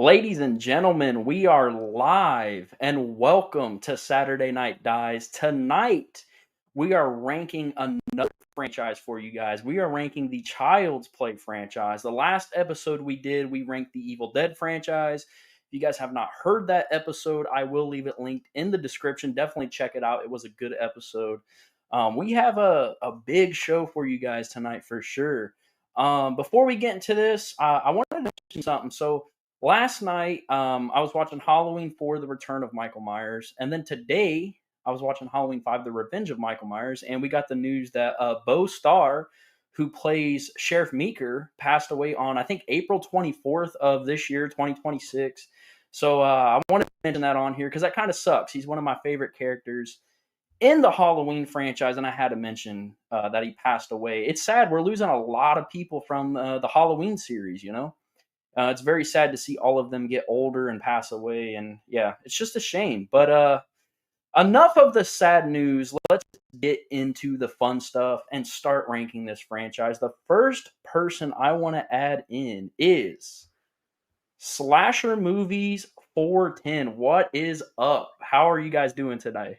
Ladies and gentlemen, we are live and welcome to Saturday Night Dies. Tonight, we are ranking another franchise for you guys. We are ranking the Child's Play franchise. The last episode we did, we ranked the Evil Dead franchise. If you guys have not heard that episode, I will leave it linked in the description. Definitely check it out. It was a good episode. We have a big show for you guys tonight for sure. Before we get into this, I wanted to mention something. So, last night, I was watching Halloween 4, The Return of Michael Myers. And then today, I was watching Halloween 5, The Revenge of Michael Myers. And we got the news that Bo Starr, who plays Sheriff Meeker, passed away on, I think, April 24th of this year, 2026. So I wanted to mention that on here because that kind of sucks. He's one of my favorite characters in the Halloween franchise, and I had to mention that he passed away. It's sad. We're losing a lot of people from the Halloween series, you know? It's very sad to see all of them get older and pass away, and yeah, it's just a shame. But enough of the sad news. Let's get into the fun stuff and start ranking this franchise. The first person I want to add in is Slasher Movies 410. What is up? How are you guys doing today?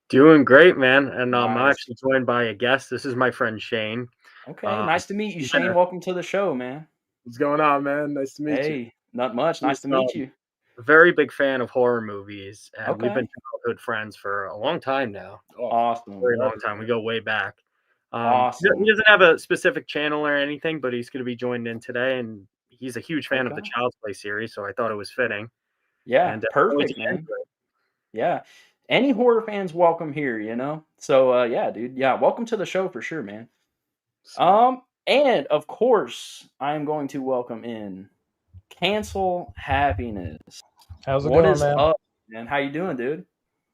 Doing great, man. And I'm Nice. actually joined by a guest. This is my friend Shane. Okay, nice to meet you, Shane. Welcome to the show, man. What's going on, man? Nice to meet you. Hey, not much. Nice to meet you. Very big fan of horror movies, and we've been Okay. childhood friends for a long time now. Awesome. Very long time. We go way back. Awesome. He doesn't have a specific channel or anything, but he's going to be joined in today, and he's a huge fan of the Child's Play series, so I thought it was fitting. Yeah, And, perfect, man. Yeah. Any horror fans welcome here, you know? So yeah, dude. Yeah, welcome to the show for sure, man. And of course, I'm going to welcome in Cancel Happiness. How's it going, man? Up, man? How you doing, dude?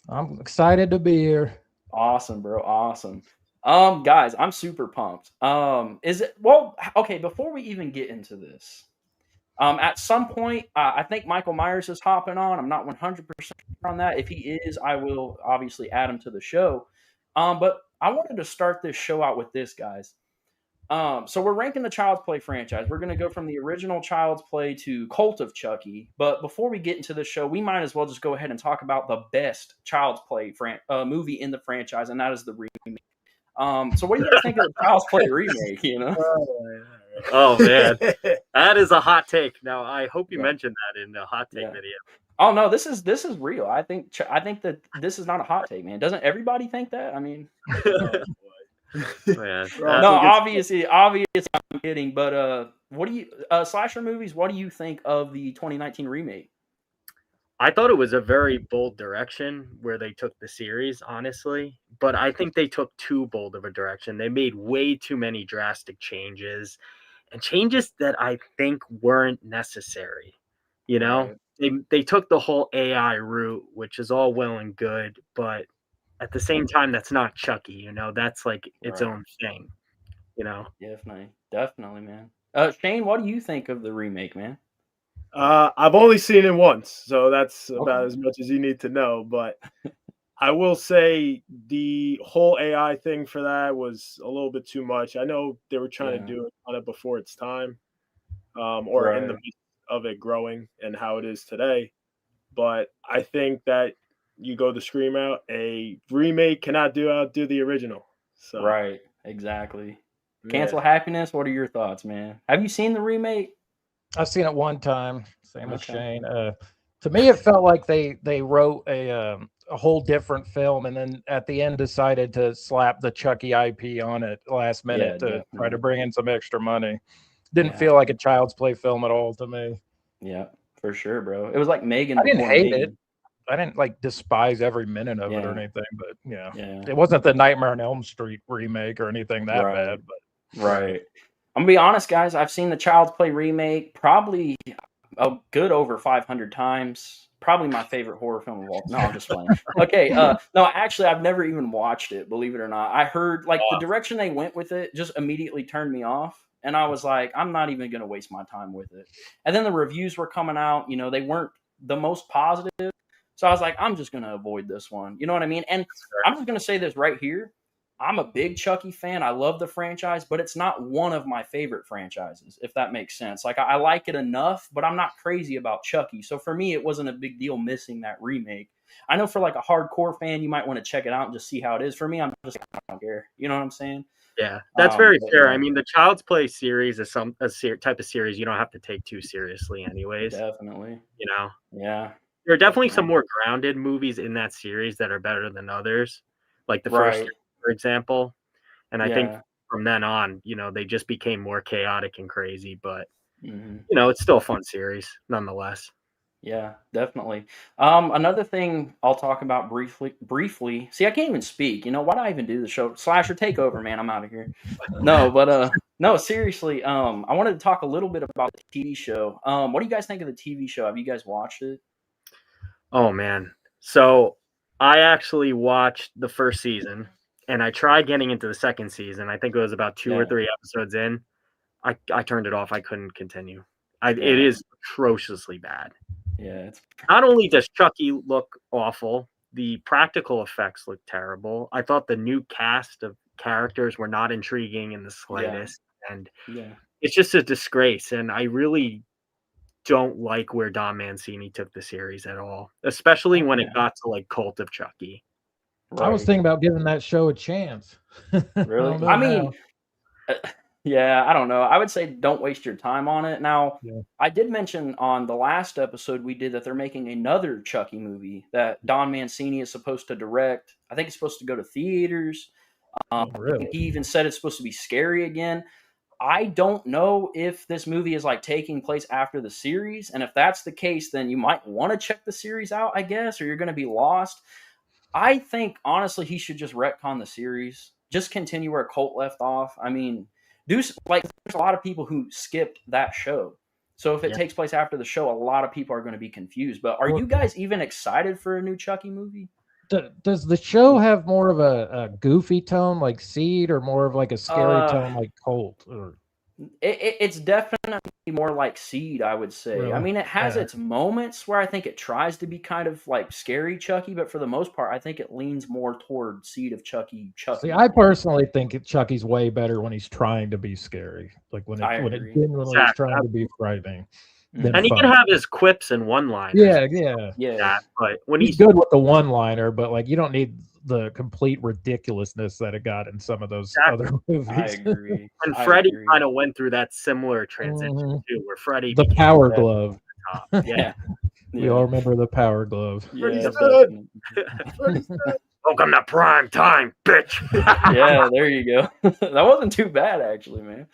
I'm excited to be here. Awesome, bro. Awesome. Guys, I'm super pumped. Okay, before we even get into this, at some point, I think Michael Myers is hopping on. I'm not 100% on that. If he is, I will obviously add him to the show. But I wanted to start this show out with this, guys. So we're ranking the Child's Play franchise. We're going to go from the original Child's Play to Cult of Chucky. But before we get into the show, we might as well just go ahead and talk about the best Child's Play movie in the franchise, and that is the remake. So what do you guys think of the Child's Play remake, you know? Oh, man. That is a hot take. Now, I hope you mentioned that in the hot take video. Oh, no, this is real. I think that this is not a hot take, man. Doesn't everybody think that? I mean... Man, no, obviously, I'm kidding. But what do you slasher movies? What do you think of the 2019 remake? I thought it was a very bold direction where they took the series, honestly. But I think they took too bold of a direction. They made way too many drastic changes, and changes that I think weren't necessary. You know, they took the whole AI route, which is all well and good, but at the same time, that's not Chucky, you know, that's like its own thing, you know? Definitely, man. Shane, what do you think of the remake, man? I've only seen it once, so that's about as much as you need to know. But I will say the whole AI thing for that was a little bit too much. I know they were trying to do it on it before its time, or in the midst of it growing and how it is today. But I think that you go the scream out, a remake cannot outdo the original. So right, exactly. Cancel Happiness. What are your thoughts, man? Have you seen the remake? I've seen it one time. Same with Shane. To me, it felt like they wrote a whole different film, and then at the end decided to slap the Chucky IP on it last minute to try to bring in some extra money. Didn't feel like a Child's Play film at all to me. Yeah, for sure, bro. It was like Megan. I didn't hate it. I didn't like despise every minute of it or anything, but it wasn't the Nightmare on Elm Street remake or anything that bad. But I'm gonna be honest, guys. I've seen the Child's Play remake probably a good over 500 times. Probably my favorite horror film of all. No, I'm just playing. Okay, no, actually, I've never even watched it. Believe it or not, I heard like the direction they went with it just immediately turned me off, and I was like, I'm not even gonna waste my time with it. And then the reviews were coming out. You know, they weren't the most positive. So I was like, I'm just going to avoid this one. You know what I mean? And I'm just going to say this right here. I'm a big Chucky fan. I love the franchise, but it's not one of my favorite franchises, if that makes sense. Like, I like it enough, but I'm not crazy about Chucky. So for me, it wasn't a big deal missing that remake. I know for like a hardcore fan, you might want to check it out and just see how it is. For me, I'm just I don't care. You know what I'm saying? Yeah, that's very But fair. yeah, I mean, the Child's Play series is type of series you don't have to take too seriously, anyways. definitely. You know, Yeah. there are definitely Yeah. some more grounded movies in that series that are better than others, like the first, Right. for example. And I think Yeah. from then on, they just became more chaotic and crazy. But Hmm. it's still a fun series nonetheless. Yeah, definitely. Another thing I'll talk about briefly. See, I can't even speak. Why do I even do the show? Slasher, take over, man. I'm out of here. No, but no, seriously. I wanted to talk a little bit about the TV show. What do you guys think of the TV show? Have you guys watched it? Oh man, so I actually watched the first season, and I tried getting into the second season. I think it was about 2 or Yeah. 3 episodes in. I turned it off. I couldn't continue. It Yeah. is atrociously bad. Yeah. It's Not only does Chucky look awful, the practical effects look terrible. I thought the new cast of characters were not intriguing in the slightest, and yeah. it's just a disgrace. And I really don't like where Don Mancini took the series at all, especially when it Yeah. got to like Cult of Chucky. I was Right. thinking about giving that show a chance. Really? don't know I now. mean, yeah, I don't know. I would say don't waste your time on it. Now, Yeah. I did mention on the last episode we did that they're making another Chucky movie that Don Mancini is supposed to direct. I think it's supposed to go to theaters. Oh, I really? think he even said it's supposed to be scary again. I don't know if this movie is like taking place after the series, and if that's the case, then you might want to check the series out, I guess, or you're going to be lost. I think honestly he should just retcon the series, just continue where Colt left off. I mean, like there's a lot of people who skipped that show, so if it Yeah. takes place after the show, a lot of people are going to be confused. But are Well, you guys even excited for a new Chucky movie? Does the show have more of a goofy tone like Seed, or more of like a scary Uh, tone like Colt? Or it's definitely more like Seed, I would say. I really? mean, it has Yeah. its moments where I think it tries to be kind of like scary Chucky, but for the most part, I think it leans more toward Seed of Chucky. See, I personally think Chucky's way better when he's trying to be scary, like when I it agree. genuinely is Exactly. trying to be frightening. Than And he can fun. have his quips and one-liners. Yeah. Yeah. But when He's good with the one-liner, but like you don't need the complete ridiculousness that it got in some of those other I movies. agree. And I Freddy agree. kind of went through that similar transition Mhm. too, where Freddy The became power Yeah. glove. top. Yeah. We all remember the power glove. Yeah, Freddy's definitely. Freddy's dead. Welcome to prime time, bitch. Yeah, there you go. That wasn't too bad, actually, man.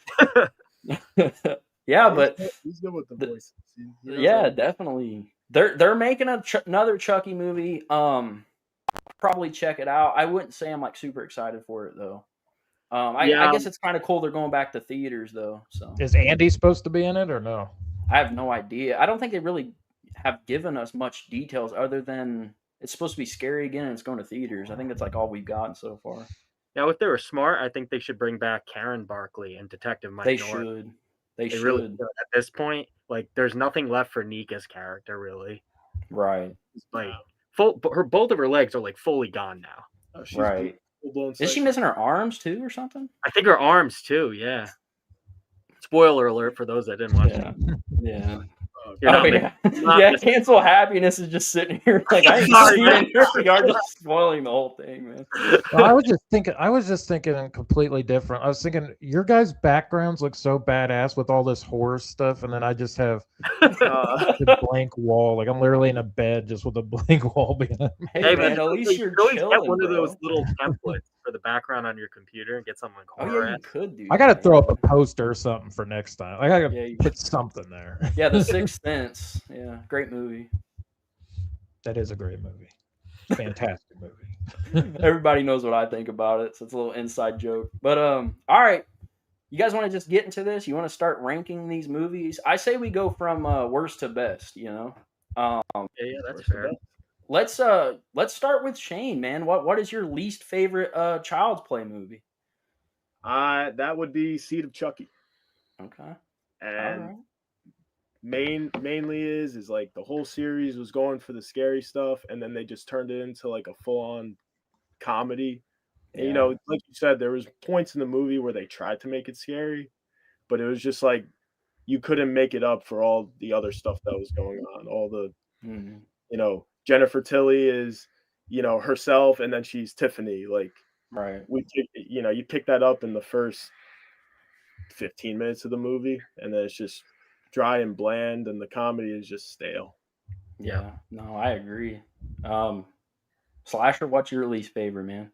Yeah, but He's good with the voices. He knows yeah, everything. definitely. They're making another Chucky movie. Probably check it out. I wouldn't say I'm like super excited for it though. I Yeah. guess it's kind of cool they're going back to theaters though. So Is Andy supposed to be in it or no? I have no idea. I don't think they really have given us much details other than it's supposed to be scary again and it's going to theaters. I think that's like all we've gotten so far. Now, if they were smart, I think they should bring back Karen Barkley and Detective Mike They North. should. They They really should. should. At this point, like, there's nothing left for Nika's character, really. Right. Like, both of her legs are like fully gone now. Oh, she's Right. full-blown Is she psycho. missing her arms too or something? I think her arms too. Yeah. Spoiler alert for those that didn't watch Yeah. it. Yeah. You're Oh not yeah. not Yeah, missing- Cancel Happiness is just sitting here like I ain't Sorry, seen man. it. You're just spoiling the whole thing, man. Well, I was just thinking completely different. I was thinking your guys' backgrounds look so badass with all this horror stuff, and then I just have the blank wall. Like I'm literally in a bed just with a blank wall behind me. Hey, man, man, at least you're you can always get chilling, one of bro. those little templates for the background on your computer and get something like Oh horror. yeah, you could do. I gotta that, throw man. up a poster or something for next time. Like I gotta Yeah, you- put something there. Yeah, The Sixth Sense. Yeah, great movie. That is a great movie. Fantastic movie. Everybody knows what I think about it, so it's a little inside joke. But all right. You guys want to just get into this? You want to start ranking these movies? I say we go from worst to best, you know. Yeah, that's fair. Let's start with Shane, man. What is your least favorite Child's Play movie? That would be Seed of Chucky. Okay. And All right. mainly is like the whole series was going for the scary stuff, and then they just turned it into like a full-on comedy. And, you know, like you said, there was points in the movie where they tried to make it scary, but it was just like you couldn't make it up for all the other stuff that was going on. All the, Mhm. you know, Jennifer Tilly is, you know, herself, and then she's Tiffany. Like Right. you know, you pick that up in the first 15 minutes of the movie, and then it's just dry and bland, and the comedy is just stale. Yeah. No, I agree. Slasher, what's your least favorite, man?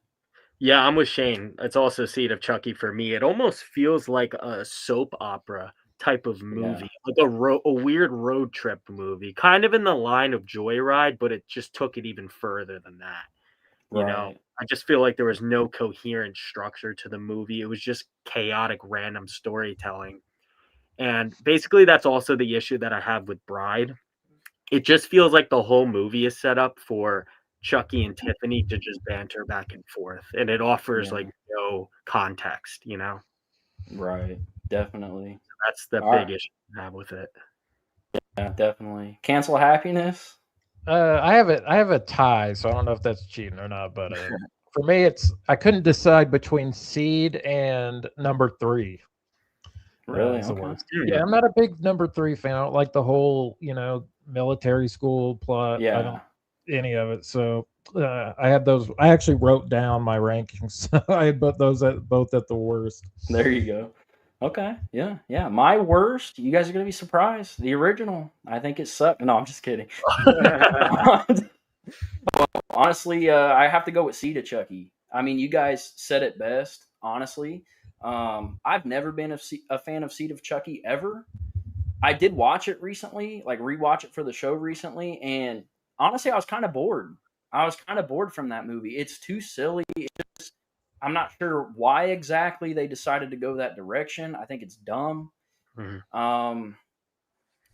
Yeah, I'm with Shane. It's also Seed of Chucky for me. It almost feels like a soap opera type of movie, Yeah. like a weird road trip movie, kind of in the line of Joyride, but it just took it even further than that. You know, Right. I just feel like there was no coherent structure to the movie. It was just chaotic, random storytelling. And basically, that's also the issue that I have with Bride. It just feels like the whole movie is set up for Chucky and Tiffany to just banter back and forth, and it offers Yeah. like no context, you know? Right. Definitely. That's the All big right. issue I have with it. Yeah, definitely. Cancel happiness. I have a tie, so I don't know if that's cheating or not. But for me, I couldn't decide between Seed and number 3. Really? Is the Okay. worst. Yeah, I'm not a big number 3 fan. I don't like the whole, military school plot. I don't Yeah. any of it. So I had those. I actually wrote down my rankings. I had both those both at the worst. There you go. Okay. Yeah. Yeah. My worst, you guys are gonna be surprised. The original. I think it sucked. No, I'm just kidding. Honestly, I have to go with Seed of Chucky. I mean, you guys said it best. Honestly, I've never been a fan of Seed of Chucky ever. I did watch it recently, like rewatch it for the show recently, and honestly, I was kind of bored. I was kind of bored from that movie. It's too silly. I'm not sure why exactly they decided to go that direction. I think it's dumb. Mhm.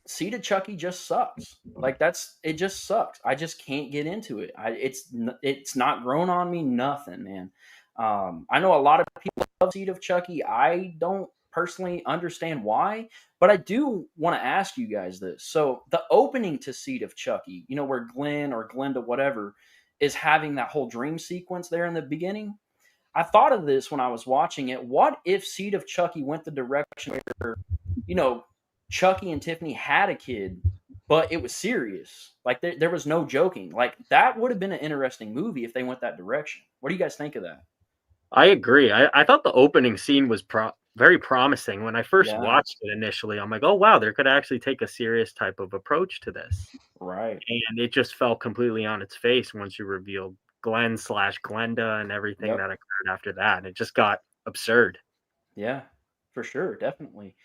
Seed of Chucky just sucks. Like it just sucks. I just can't get into it. It's not grown on me. Nothing, man. I know a lot of people love Seed of Chucky. I don't personally understand why, but I do want to ask you guys this. So the opening to Seed of Chucky, where Glenn or Glenda, whatever, is having that whole dream sequence there in the beginning. I thought of this when I was watching it. What if Seed of Chucky went the direction where, you know, Chucky and Tiffany had a kid, but it was serious? Like there was no joking. Like that would have been an interesting movie if they went that direction. What do you guys think of that? I agree. I thought the opening scene was very promising. When I first Yeah, watched it initially, I'm like, oh, wow, there could actually take a serious type of approach to this. right. And it just fell completely on its face once you revealed Glenn/Glenda and everything Yep. that occurred after that. It just got absurd. Yeah, for sure, definitely.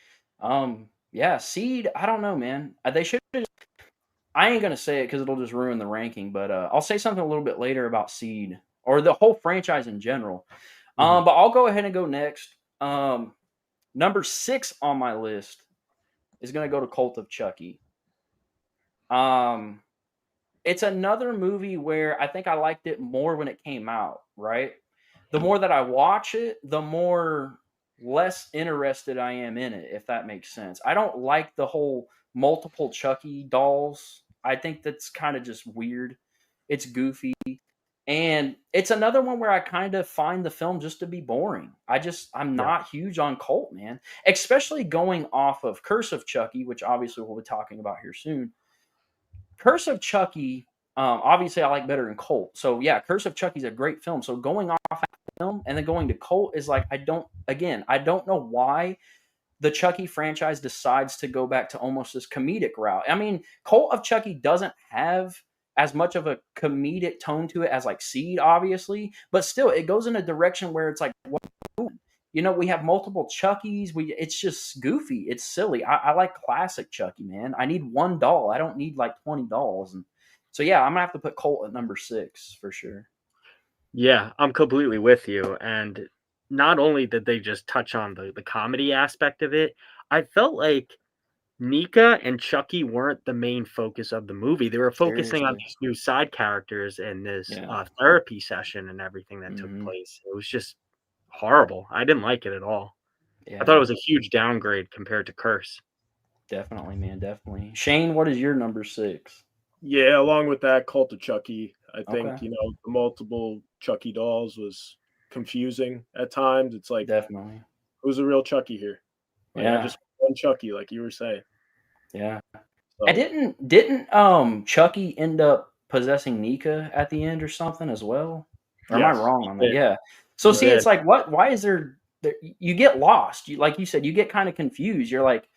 Yeah, Seed. I don't know, man. They should. I ain't gonna say it because it'll just ruin the ranking, but I'll say something a little bit later about Seed or the whole franchise in general. Mhm. But I'll go ahead and go next. Number 6 on my list is gonna go to Cult of Chucky. Um, it's another movie where I think I liked it more when it came out. Right, the more that I watch it, the more less interested I am in it. If that makes sense, I don't like the whole multiple Chucky dolls. I think that's kind of just weird. It's goofy. And it's another one where I kind of find the film just to be boring. I'm Yeah. not huge on Cult, man. Especially going off of Curse of Chucky, which obviously we'll be talking about here soon. Curse of Chucky, obviously I like better than Cult. So yeah, Curse of Chucky's a great film. So going off that film and then going to Cult is like I don't know why the Chucky franchise decides to go back to almost this comedic route. I mean, Cult of Chucky doesn't have as much of a comedic tone to it as like Seed, obviously, but still, it goes in a direction where it's like, what are we doing? We have multiple Chuckies. It's just goofy. It's silly. I like classic Chucky, man. I need one doll. I don't need like 20 dolls. And so, yeah, I'm gonna have to put Colt at number 6 for sure. Yeah, I'm completely with you. And not only did they just touch on the comedy aspect of it, I felt like Nika and Chucky weren't the main focus of the movie. They were focusing on Seriously, these new side characters and this yeah. therapy session and everything that took Hmm. place. It was just horrible. I didn't like it at all. I thought it Yeah, was a huge downgrade compared to Curse. definitely, man, definitely. Shane, what is your number 6? Yeah, along with that, Cult of Chucky. I Okay. think, you know, the multiple Chucky dolls was confusing at times. It's like, Definitely. who's the real Chucky here? Like, I Yeah. just one Chucky, like you were saying. Yeah. So, And didn't Chucky end up possessing Nika at the end or something as well? Or am I yes, wrong on that? did. Yeah. So He see, did. it's like, why is there you get lost. Like you said, you get kind of confused. You're like,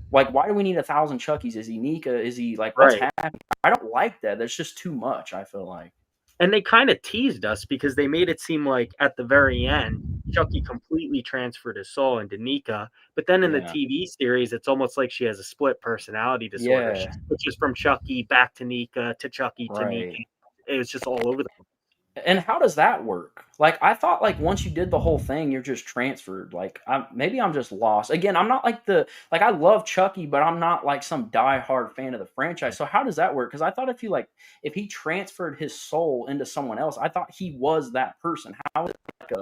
why do we need 1,000 Chuckies? Is he Nika? Is he like, what's Right. happening? I don't like that. That's just too much, I feel like. And they kind of teased us because they made it seem like at the very end, Chucky completely transferred his soul into Nika. But then in the Yeah. TV series, it's almost like she has a split personality disorder. Yeah. She switches from Chucky back to Nika to Chucky to Nika. Right. It was just all over the place. And how does that work? Like, I thought, like, once you did the whole thing, you're just transferred. Like, maybe I'm just lost. Again, I'm not like I love Chucky, but I'm not like some diehard fan of the franchise. So how does that work? Because I thought if he transferred his soul into someone else, I thought he was that person. How is it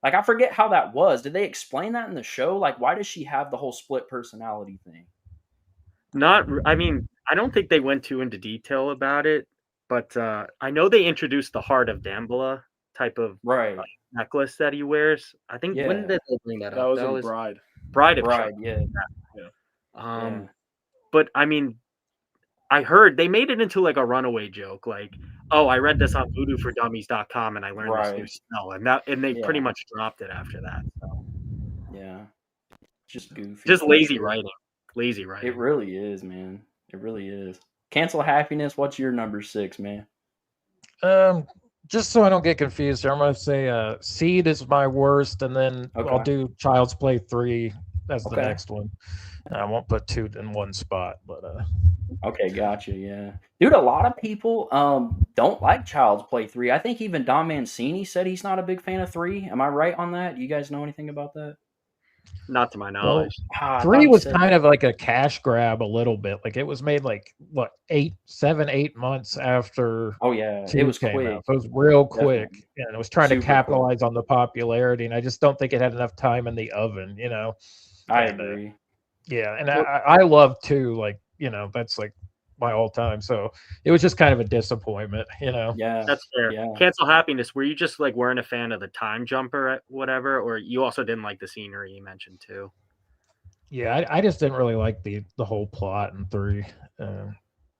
like I forget how that was. Did they explain that in the show? Like, why does she have the whole split personality thing? I mean, I don't think they went too into detail about it, but I know they introduced the Heart of Damballa type of Right. necklace that he wears. I think when Yeah. did they bring that That up? was That in was Bride. Bride of Right. Chucky. Yeah. Yeah. Yeah. But I mean, I heard they made it into like a runaway joke, like, oh, I read this on voodooForDummies.com and I learned this new Right. spell, and they pretty Yeah. much dropped it after that. So Yeah. Just goofy. just for lazy sure. writing. Lazy It writing. really is, man. It really is. Cancel Happiness. What's your number 6, man? Just so I don't get confused here, I'm gonna say Seed is my worst, and then I'll Okay. do Child's Play 3 as the Okay. next one. I won't put 2 in one spot, but Okay, gotcha. Yeah, dude. A lot of people don't like Child's Play 3. I think even Don Mancini said he's not a big fan of 3. Am I right on that? You guys know anything about that? Not to my well, knowledge. I thought 3 he was said kind that. of like a cash grab a little bit. Like it was made like what 8 months after Oh yeah, it 2 was came quick. out. So it was real quick, Definitely. and it was trying to Super quick. capitalize on the popularity. And I just don't think it had enough time in the oven, you know. I And, agree. yeah, and I love 2, like, you know, that's like my all time. So it was just kind of a disappointment, you know. Yeah, That's fair. yeah. Cancel Happiness. Were you just like weren't a fan of the time jumper at whatever, or you also didn't like the scenery you mentioned too? Yeah, I just didn't really like the whole plot in 3.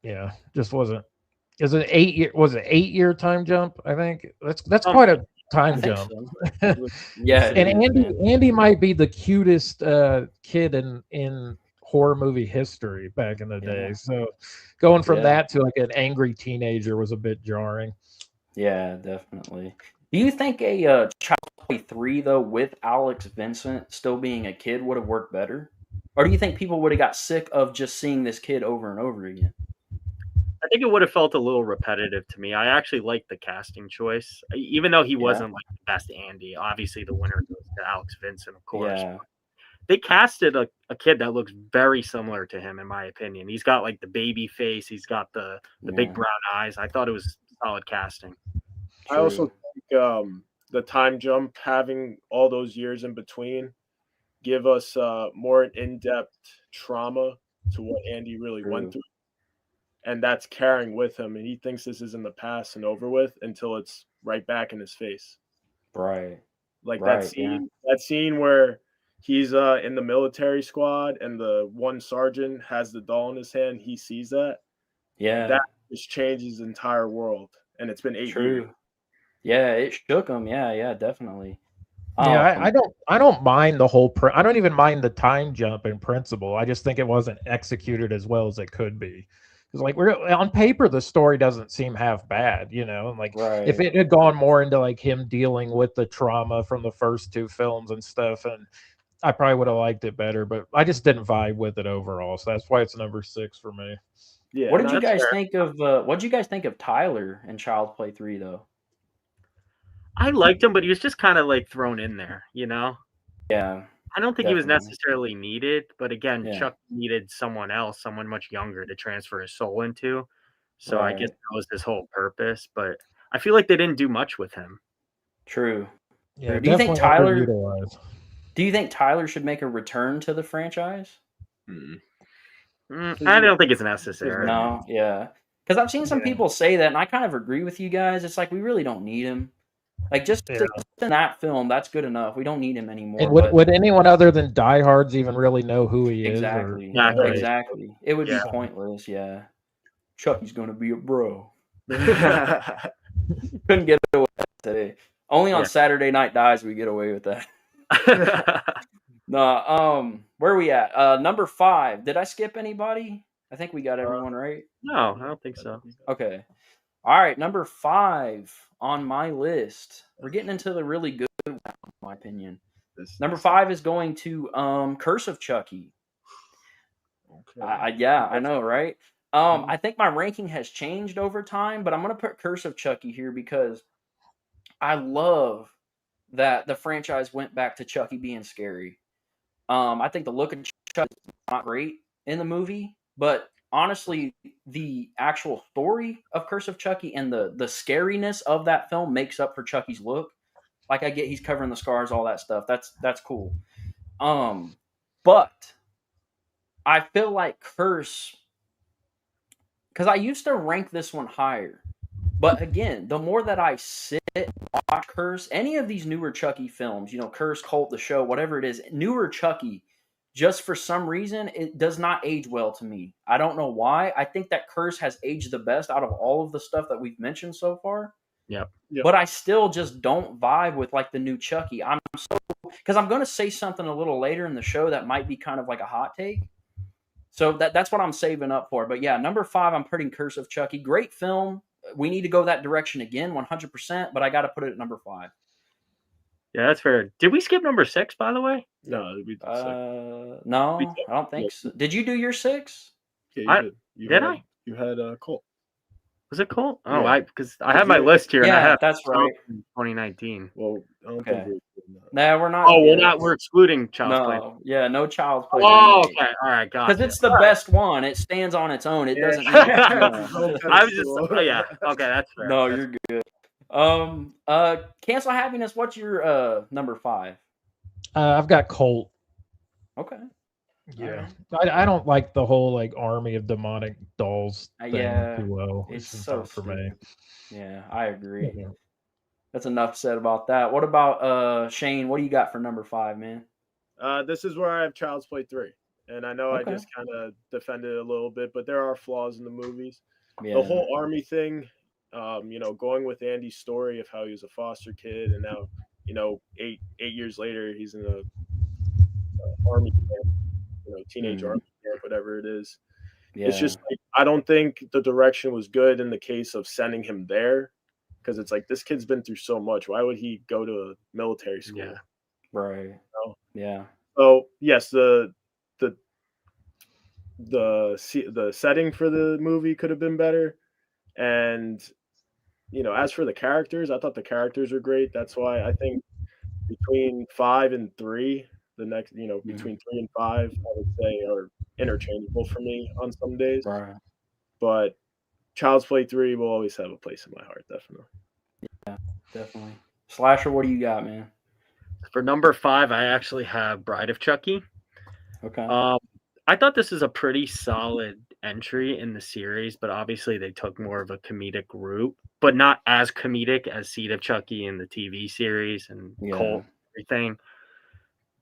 Yeah, just wasn't. Is it 8 year? Was it 8 year time jump? I think that's quite a I time think jump. so. Yeah, it And is, man. Andy might be the cutest kid in horror movie history back in the day. Yeah. So going from Yeah. that to like an angry teenager was a bit jarring. Yeah, definitely. Do you think a Child's Play 3 though, with Alex Vincent still being a kid, would have worked better? Or do you think people would have got sick of just seeing this kid over and over again? I think it would have felt a little repetitive to me. I actually liked the casting choice, even though he wasn't like the best Andy. Obviously, the winner goes to Alex Vincent, of course. Yeah. They casted a kid that looks very similar to him, in my opinion. He's got like the baby face. He's got the big brown eyes. I thought it was solid casting. I also think the time jump, having all those years in between, give us more in-depth trauma to what Andy really went through. And that's carrying with him. And he thinks this is in the past and over with until it's right back in his face. Right. Like Right, that scene where he's in the military squad and the one sergeant has the doll in his hand. He sees that. Yeah. That just changed his entire world. And it's been 8 years. Yeah, it shook him. Yeah, definitely. Yeah, I don't mind the whole. I don't even mind the time jump in principle. I just think it wasn't executed as well as it could be. Because like we're on paper, the story doesn't seem half bad, you know. And like if it had gone more into like him dealing with the trauma from the first 2 films and stuff, and I probably would have liked it better. But I just didn't vibe with it overall, so that's why it's number 6 for me. Yeah. What did you guys think of? What did you guys think of Tyler in Child's Play 3 though? I liked him, but he was just kind of like thrown in there, you know? Yeah. I don't think he was Definitely. necessarily needed, but again, Yeah. Chuck needed someone else, someone much younger to transfer his soul into. So I guess that was his whole purpose, but I feel like they didn't do much with him. True. Yeah, Do you think Tyler? underutilized. Do you think Tyler should make a return to the franchise? I don't think it's necessary. No, yeah. Because I've seen some people say that, and I kind of agree with you guys. It's like we really don't need him. Like just Yeah. in that film, that's good enough. We don't need him anymore. And but would anyone other than diehards even really know who he is? Or exactly, Exactly. exactly. It would Yeah. be pointless. Yeah, Chucky's gonna be a bro. Couldn't get away with that today. Only on Yeah. Saturday Night Dies we get away with that. No, where are we at? Number 5. Did I skip anybody? I think we got everyone right. No, I don't think so. Okay. All right, number 5 on my list. We're getting into the really good one, in my opinion. Number 5 is going to Curse of Chucky. Okay. Yeah, I know, right? I think my ranking has changed over time, but I'm gonna put Curse of Chucky here because I love that the franchise went back to Chucky being scary. I think the look of Chucky is not great in the movie, but honestly, the actual story of Curse of Chucky and the scariness of that film makes up for Chucky's look. Like I get he's covering the scars, all that stuff. That's cool. But I feel like Curse, because I used to rank this one higher. But again, the more that I sit and watch Curse, any of these newer Chucky films, Curse, Cult, the show, whatever it is, newer Chucky, just for some reason, it does not age well to me. I don't know why. I think that Curse has aged the best out of all of the stuff that we've mentioned so far. Yep. But I still just don't vibe with like the new Chucky. Because I'm going to say something a little later in the show that might be kind of like a hot take. So that's what I'm saving up for. But yeah, number 5, I'm putting Curse of Chucky. Great film. We need to go that direction again, 100%. But I got to put it at number 5. Yeah, that's fair. Did we skip number 6, by the way? No, we did No, I don't think so. Did you do your 6? Yeah, you did. had, I? You had Colt. Was it Colt? Oh, Yeah. because I have my list here. And I Yeah, have that's right. 2019. Well, I don't Okay. think we're doing that. No, we're not. Oh, we're not. We're excluding Child's Play. No, yeah, no Child's Play. Oh, okay. All right, gotcha. Because it's the best one. It stands on its own. It doesn't. I was just. Oh, yeah. Okay, that's fair. No, you're good. Cancel Happiness. What's your number 5? I've got Colt. Okay. Yeah, I don't like the whole like army of demonic dolls thing too well. It's just so not for me. Yeah, I agree. Yeah. That's enough said about that. What about Shane? What do you got for number 5, man? This is where I have Child's Play 3, and I know Okay. I just kind of defended it a little bit, but there are flaws in the movies. Yeah. The whole army thing, going with Andy's story of how he was a foster kid, and now, 8 years later, he's in a army camp, teenage army camp, whatever it is. Yeah. It's just like, I don't think the direction was good in the case of sending him there, because it's like this kid's been through so much. Why would he go to a military school? Yeah. Right. Yeah. So yes, the setting for the movie could have been better, and as for the characters, I thought the characters were great. That's why I think between 5 and 3, the next between 3 and 5, I would say are interchangeable for me on some days. Right. But Child's Play 3 will always have a place in my heart, definitely. Yeah, definitely. Slasher, what do you got, man? For number 5, I actually have Bride of Chucky. Okay. I thought this is a pretty solid entry in the series, but obviously they took more of a comedic route, but not as comedic as Seed of Chucky in the TV series and Cult and everything.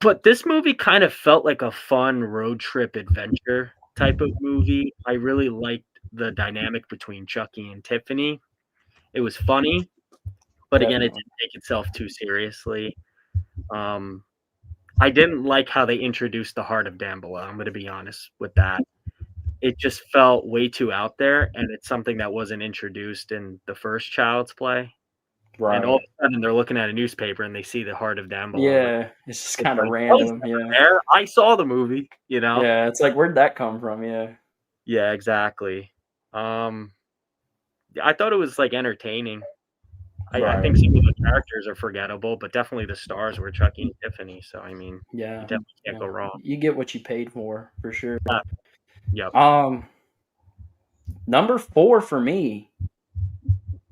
But this movie kind of felt like a fun road trip adventure type of movie. I really liked the dynamic between Chucky and Tiffany. It was funny, but again, it didn't take itself too seriously. I didn't like how they introduced the Heart of Damballa. I'm going to be honest with that. It just felt way too out there, and it's something that wasn't introduced in the first Child's Play. Right. And all of a sudden, they're looking at a newspaper and they see the Heart of Damballa. Yeah, it's just kind of random. Yeah. I saw the movie, Yeah, it's like, where'd that come from? Yeah. Yeah, exactly. I thought it was like entertaining. I think some of the characters are forgettable, but definitely the stars were Chucky and Tiffany. So I mean, you definitely can't go wrong. You get what you paid for sure. Yep. Number 4 for me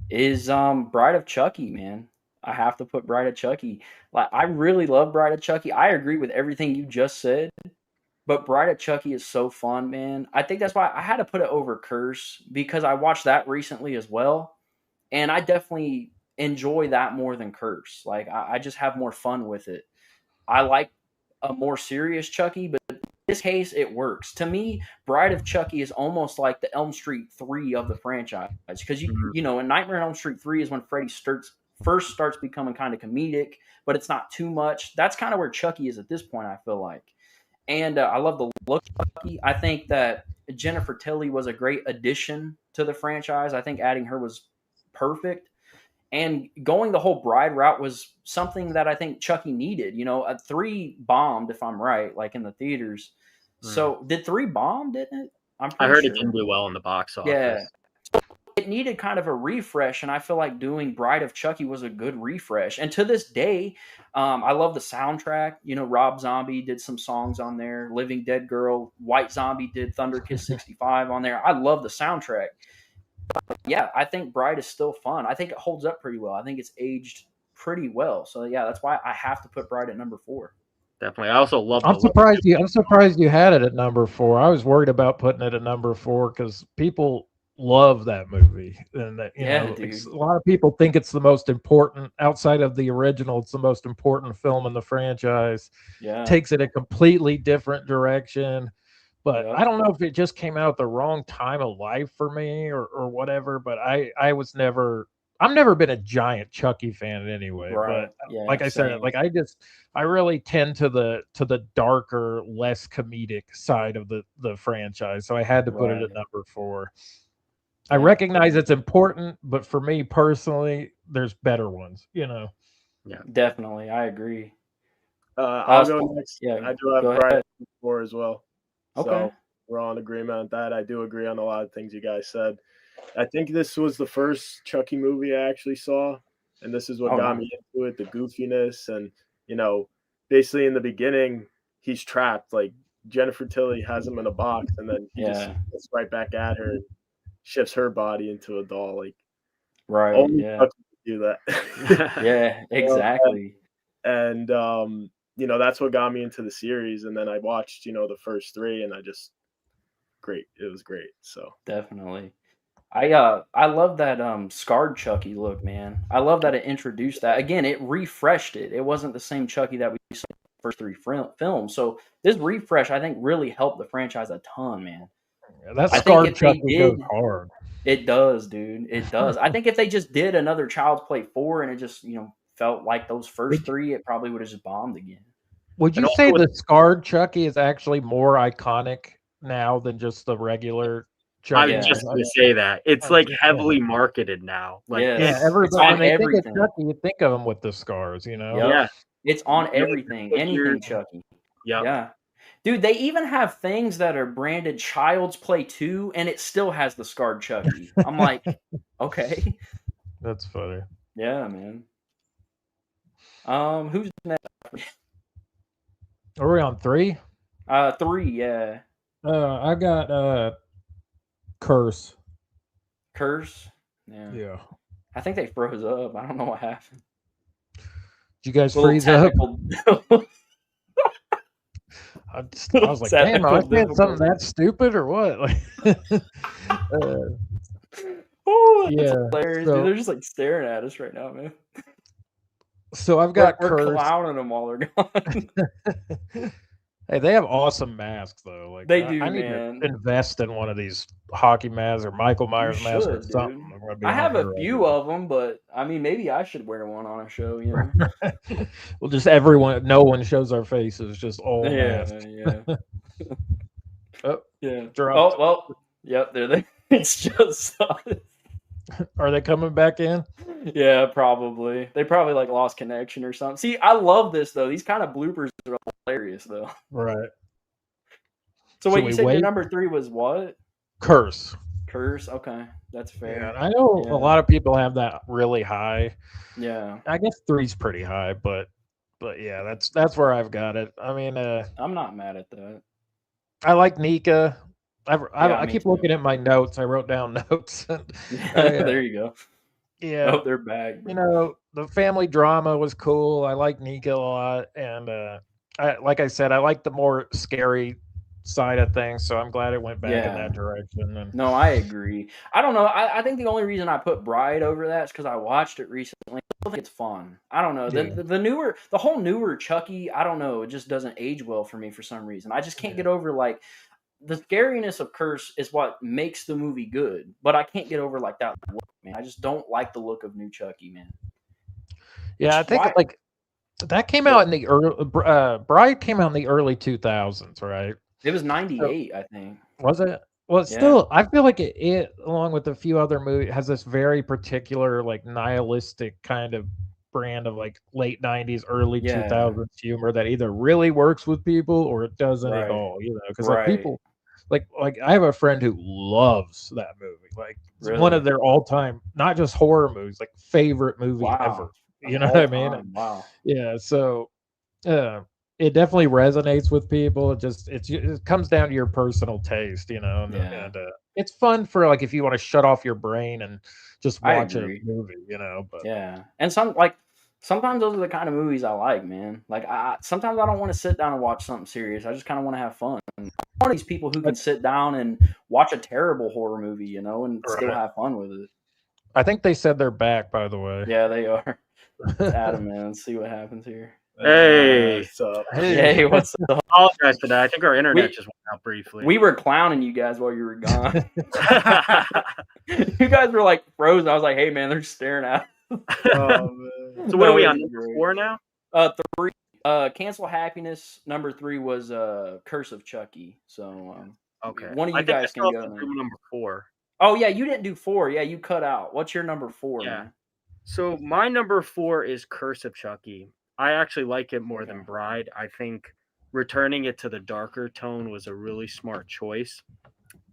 is Bride of Chucky, man. I have to put Bride of Chucky. Like, I really love Bride of Chucky. I agree with everything you just said, but Bride of Chucky is so fun, man. I think that's why I had to put it over Curse, because I watched that recently as well, and I definitely enjoy that more than Curse. Like I just have more fun with it. I like a more serious Chucky, but in this case, it works. To me, Bride of Chucky is almost like the Elm Street 3 of the franchise. Because, you know, in Nightmare on Elm Street 3 is when Freddy first starts becoming kind of comedic, but it's not too much. That's kind of where Chucky is at this point, I feel like. And I love the look of Chucky. I think that Jennifer Tilly was a great addition to the franchise. I think adding her was perfect. And going the whole Bride route was something that I think Chucky needed. You know, 3 bombed, if I'm right, like in the theaters. So did 3 bomb, didn't it? I heard it didn't do well in the box office. Yeah. It needed kind of a refresh, and I feel like doing Bride of Chucky was a good refresh. And to this day, I love the soundtrack. You know, Rob Zombie did some songs on there. Living Dead Girl, White Zombie did Thunder Kiss 65 on there. I love the soundtrack. Yeah, I think Bride is still fun. I think it holds up pretty well. I think it's aged pretty well. So yeah, that's why I have to put Bride at number 4. Definitely. I also love. I'm surprised you had it at number 4. I was worried about putting it at number 4 because people love that movie, and you know, a lot of people think it's the most important outside of the original. It's the most important film in the franchise. Yeah, takes it a completely different direction. But I don't know if it just came out at the wrong time of life for me or whatever. But I've never been a giant Chucky fan anyway. Right. But like I said, like I really tend to the darker, less comedic side of the franchise. So I had to put it at number 4. I recognize it's important, but for me personally, there's better ones, you know. Yeah, definitely. I agree. I'll go next. Yeah, I do have Bride 4 as well. Okay. So we're all in agreement on that. I do agree on a lot of things you guys said. I think this was the first Chucky movie I actually saw, and this is what got me into it, the goofiness. And, you know, basically in the beginning, he's trapped. Like, Jennifer Tilly has him in a box, and then he just gets right back at her and shifts her body into a doll. Like, only Chucky can do that. Yeah, exactly. And you know, that's what got me into the series. And then I watched, you know, the first 3, and it was great. So definitely. I love that scarred Chucky look, man. I love that it introduced that. Again, it refreshed it. It wasn't the same Chucky that we saw in the first 3 films. So this refresh, I think, really helped the franchise a ton, man. Yeah, that scarred Chucky goes hard. It does, dude. It does. I think if they just did another Child's Play 4 and it just, you know, felt like those first 3, it probably would have just bombed again. Would you say the scarred Chucky is actually more iconic now than just the regular Chucky? I was just going to say that. It's like heavily marketed now. Like, everybody, when they think of Chucky, you think of him with the scars, you know? Yeah. It's on everything. Anything Chucky. Yeah. Dude, they even have things that are branded Child's Play 2, and it still has the scarred Chucky. I'm like, okay. That's funny. Yeah, man. Who's next? Are we on 3? 3, yeah. I got Curse. Curse? Yeah. I think they froze up. I don't know what happened. Did you guys freeze up? I was like, damn, I did something that stupid or what? Like, that's hilarious, dude. They're just like staring at us right now, man. So I've got we're clowning them while they're gone. Hey, they have awesome masks though. Like they do, I need to invest in one of these hockey masks or Michael Myers masks or something. I have a few of them, but I mean, maybe I should wear one on a show. You know? Well, just no one shows our faces, just all masks. Yeah. Dropped. Oh well, yep. There. It's just. Are they coming back in? Yeah, probably. They probably like lost connection or something. See, I love this though. These kind of bloopers are hilarious though. Right. So wait, you said your number 3 was what? Curse. Okay, that's fair. Yeah, I know a lot of people have that really high. Yeah. I guess 3's pretty high, but yeah, that's where I've got it. I mean, I'm not mad at that. I like Nika. I keep looking at my notes. I wrote down notes. There you go. Yeah. Oh, they're back. You know, the family drama was cool. I like Nika a lot. And like I said, I like the more scary side of things, so I'm glad it went back in Yeah. that direction. And No, I agree. I don't know. I think the only reason I put Bride over that is because I watched it recently. I still think it's fun. I don't know. Yeah. The whole newer Chucky, I don't know. It just doesn't age well for me for some reason. I just can't get over like the scariness of Curse is what makes the movie good, but I can't get over like that look, man. I just don't like the look of new Chucky, man. yeah, I think like that came out in the early. Bride came out in the early 2000s, right? It was 98, I think. Was it? Well, still, I feel like it, along with a few other movies, has this very particular, like, nihilistic kind of brand of like late 90s, early 2000s humor that either really works with people or it doesn't at all. You know, because like people, like I have a friend who loves that movie. Like, it's one of their all-time, not just horror movies, like favorite movie ever. You know what I mean? Wow. Yeah. So, it definitely resonates with people. It comes down to your personal taste, you know. And it's fun for like if you want to shut off your brain and just watch a movie, you know. But and sometimes those are the kind of movies I like, man. Like sometimes I don't want to sit down and watch something serious. I just kind of want to have fun. I'm one of these people who can sit down and watch a terrible horror movie, you know, and still have fun with it. I think they said they're back, by the way. Yeah, they are. It's Adam, man. Let's see what happens here. Hey, what's up? Hey, what's up? I apologize for that. I think our internet just went out briefly. We were clowning you guys while you were gone. You guys were like frozen. I was like, hey, man, they're staring at us. Oh, man. So what are we on, number 4 now? 3. Cancel Happiness. Number 3 was Curse of Chucky. So okay, one of you guys can go. Number 4. Oh yeah, you didn't do 4. Yeah, you cut out. What's your number 4? Yeah. Man? So my number 4 is Curse of Chucky. I actually like it more than Bride. I think returning it to the darker tone was a really smart choice.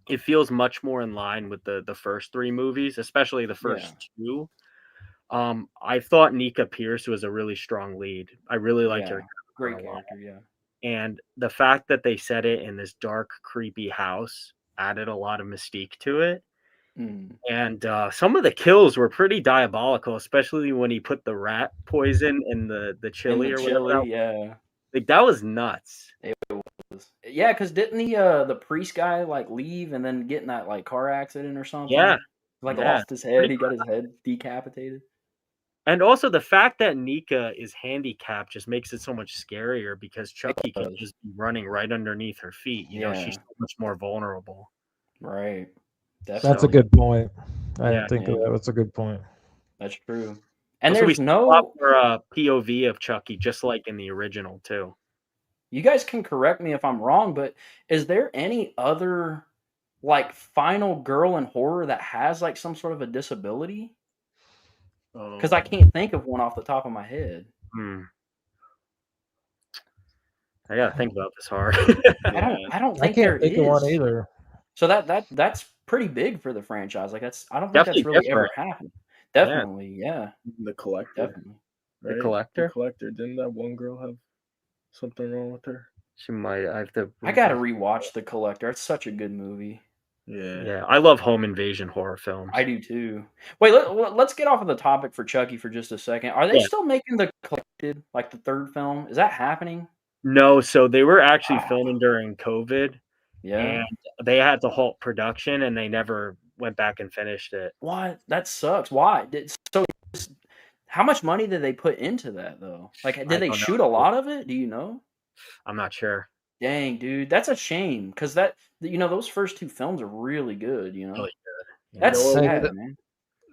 It feels much more in line with the first 3 movies, especially the first 2. I thought Nika Pierce was a really strong lead. I really liked her. Great character, yeah. And the fact that they set it in this dark, creepy house added a lot of mystique to it. And some of the kills were pretty diabolical, especially when he put the rat poison in the chili or whatever. Yeah, like that was nuts. It was. Yeah, because didn't the priest guy like leave and then get in that like car accident or something? Yeah, lost his head. He got his head decapitated. And also the fact that Nika is handicapped just makes it so much scarier because Chucky can just be running right underneath her feet. You know, she's so much more vulnerable. Right. Definitely. That's a good point. I didn't think of that. That's a good point. That's true. And there's no POV of Chucky, just like in the original too. You guys can correct me if I'm wrong, but is there any other like final girl in horror that has like some sort of a disability? Because I can't think of one off the top of my head. I gotta think about this hard. I don't think there is one either. So that's pretty big for the franchise. Like I don't think that's really ever happened. Definitely, yeah. The Collector. Definitely. Right? The Collector. The Collector. Didn't that one girl have something wrong with her? She might. I gotta rewatch The Collector. It's such a good movie. Yeah. I love home invasion horror films. I do too. Wait, let's get off of the topic for Chucky for just a second. Are they still making The Collected, like the 3rd film? Is that happening? No, so they were actually filming during COVID. Yeah. And they had to halt production and they never went back and finished it. What? That sucks. Why? How much money did they put into that though? Like, did they shoot a lot of it? Do you know? I'm not sure. Dang, dude, that's a shame because those first 2 films are really good. You know, really good. That's sad, man.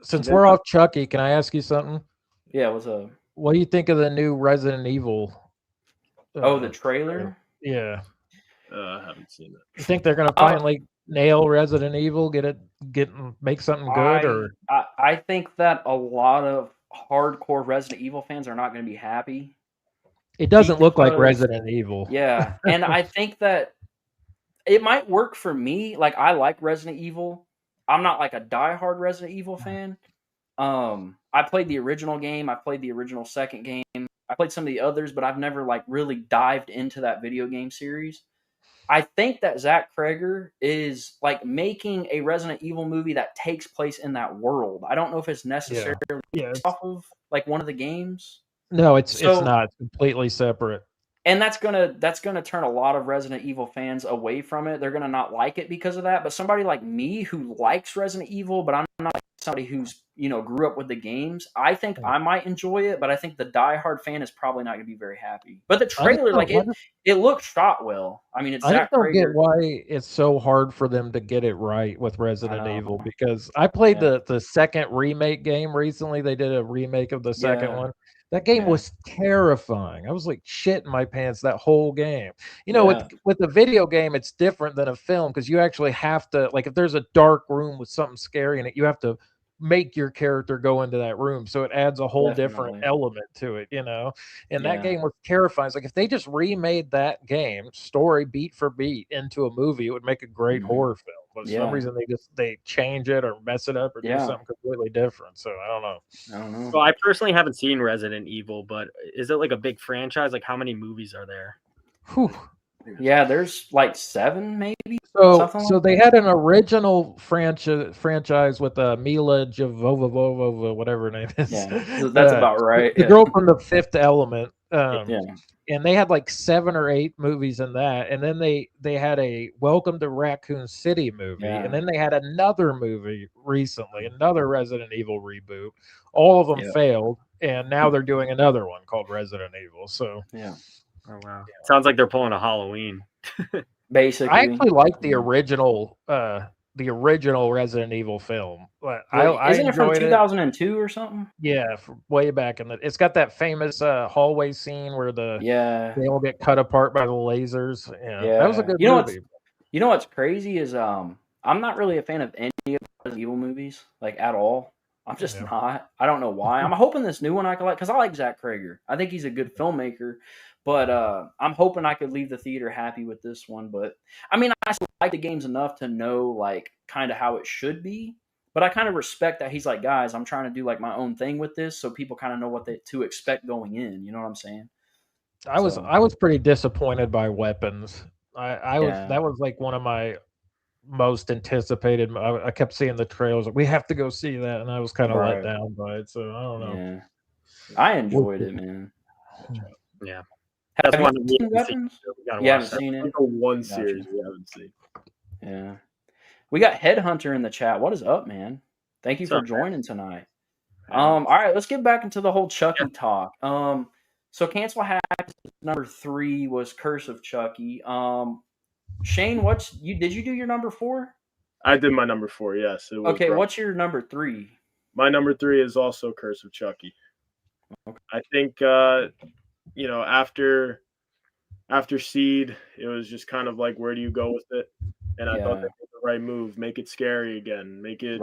Since we're off Chucky, can I ask you something? Yeah, what's up? What do you think of the new Resident Evil? The trailer? Yeah. I haven't seen it. You think they're gonna finally nail Resident Evil? Make something good? Or I think that a lot of hardcore Resident Evil fans are not going to be happy. It doesn't look like Resident Evil. Yeah, and I think that it might work for me. Like, I like Resident Evil. I'm not like a diehard Resident Evil fan. I played the original game. I played the original second game. I played some of the others, but I've never like really dived into that video game series. I think that Zach Kreger is like making a Resident Evil movie that takes place in that world. I don't know if it's necessarily off of like one of the games. No, it's not. It's completely separate. And that's gonna turn a lot of Resident Evil fans away from it. They're gonna not like it because of that. But somebody like me who likes Resident Evil, but I'm not somebody who's grew up with the games, I think I might enjoy it. But I think the diehard fan is probably not gonna be very happy. But the trailer, it looked shot well. I mean, it's I just Zach don't get Krager. why it's so hard for them to get it right with Resident know. Evil, because I played Yeah. the second remake game recently. They did a remake of the second Yeah. one. That game Yeah. was terrifying. I was like shitting my pants that whole game. Yeah. With a video game, it's different than a film because you actually have to, like, if there's a dark room with something scary in it, you have to make your character go into that room, so it adds a whole different Definitely. element to it, and that Yeah. game was terrifying. It's like if they just remade that game story beat for beat into a movie, it would make a great horror film. But for some reason they change it or mess it up or do something completely different. So I don't know. So I personally haven't seen Resident Evil, but is it like a big franchise? Like, how many movies are there? Whew. Yeah, there's like 7 maybe. So they had an original franchise with Mila Jovovova, whatever her name is. Yeah, that's about right. The girl from The Fifth Element. Yeah. And they had like 7 or 8 movies in that, and then they had a Welcome to Raccoon City movie, and then they had another movie recently, another Resident Evil reboot. All of them failed, and now they're doing another one called Resident Evil. So yeah. Oh wow. Sounds like they're pulling a Halloween. Basically. I actually like the original Resident Evil film. I Isn't it from enjoyed 2002 or something? Yeah, way back in the. It's got that famous hallway scene where they all get cut apart by the lasers. Yeah, that was a good movie. You know what's crazy is I'm not really a fan of any of the Resident Evil movies, like, at all. I'm just not. I don't know why. I'm hoping this new one I can like, because I like Zach Krager. I think he's a good filmmaker. But I'm hoping I could leave the theater happy with this one. But I mean, I still like the games enough to know like kind of how it should be. But I kind of respect that he's like, guys, I'm trying to do like my own thing with this, so people kind of know what to expect going in. You know what I'm saying? I was pretty disappointed by Weapons. That was like one of my most anticipated. I kept seeing the trailers. Like, we have to go see that, and I was kind of let down by it. So I don't know. Yeah, I enjoyed it, man. Yeah. Have you seen Weapons? You haven't seen it? One series we haven't seen. Yeah. We got Headhunter in the chat. What is up, man? Thank you for joining tonight. All right, let's get back into the whole Chucky talk. So Cancel Hacks number 3 was Curse of Chucky. Shane, did you do your number 4? I did my number 4, yes. Okay, what's your number 3? My number 3 is also Curse of Chucky. Okay. I think after Seed, it was just kind of like, where do you go with it? And I thought they made the right move. Make it scary again. Make it,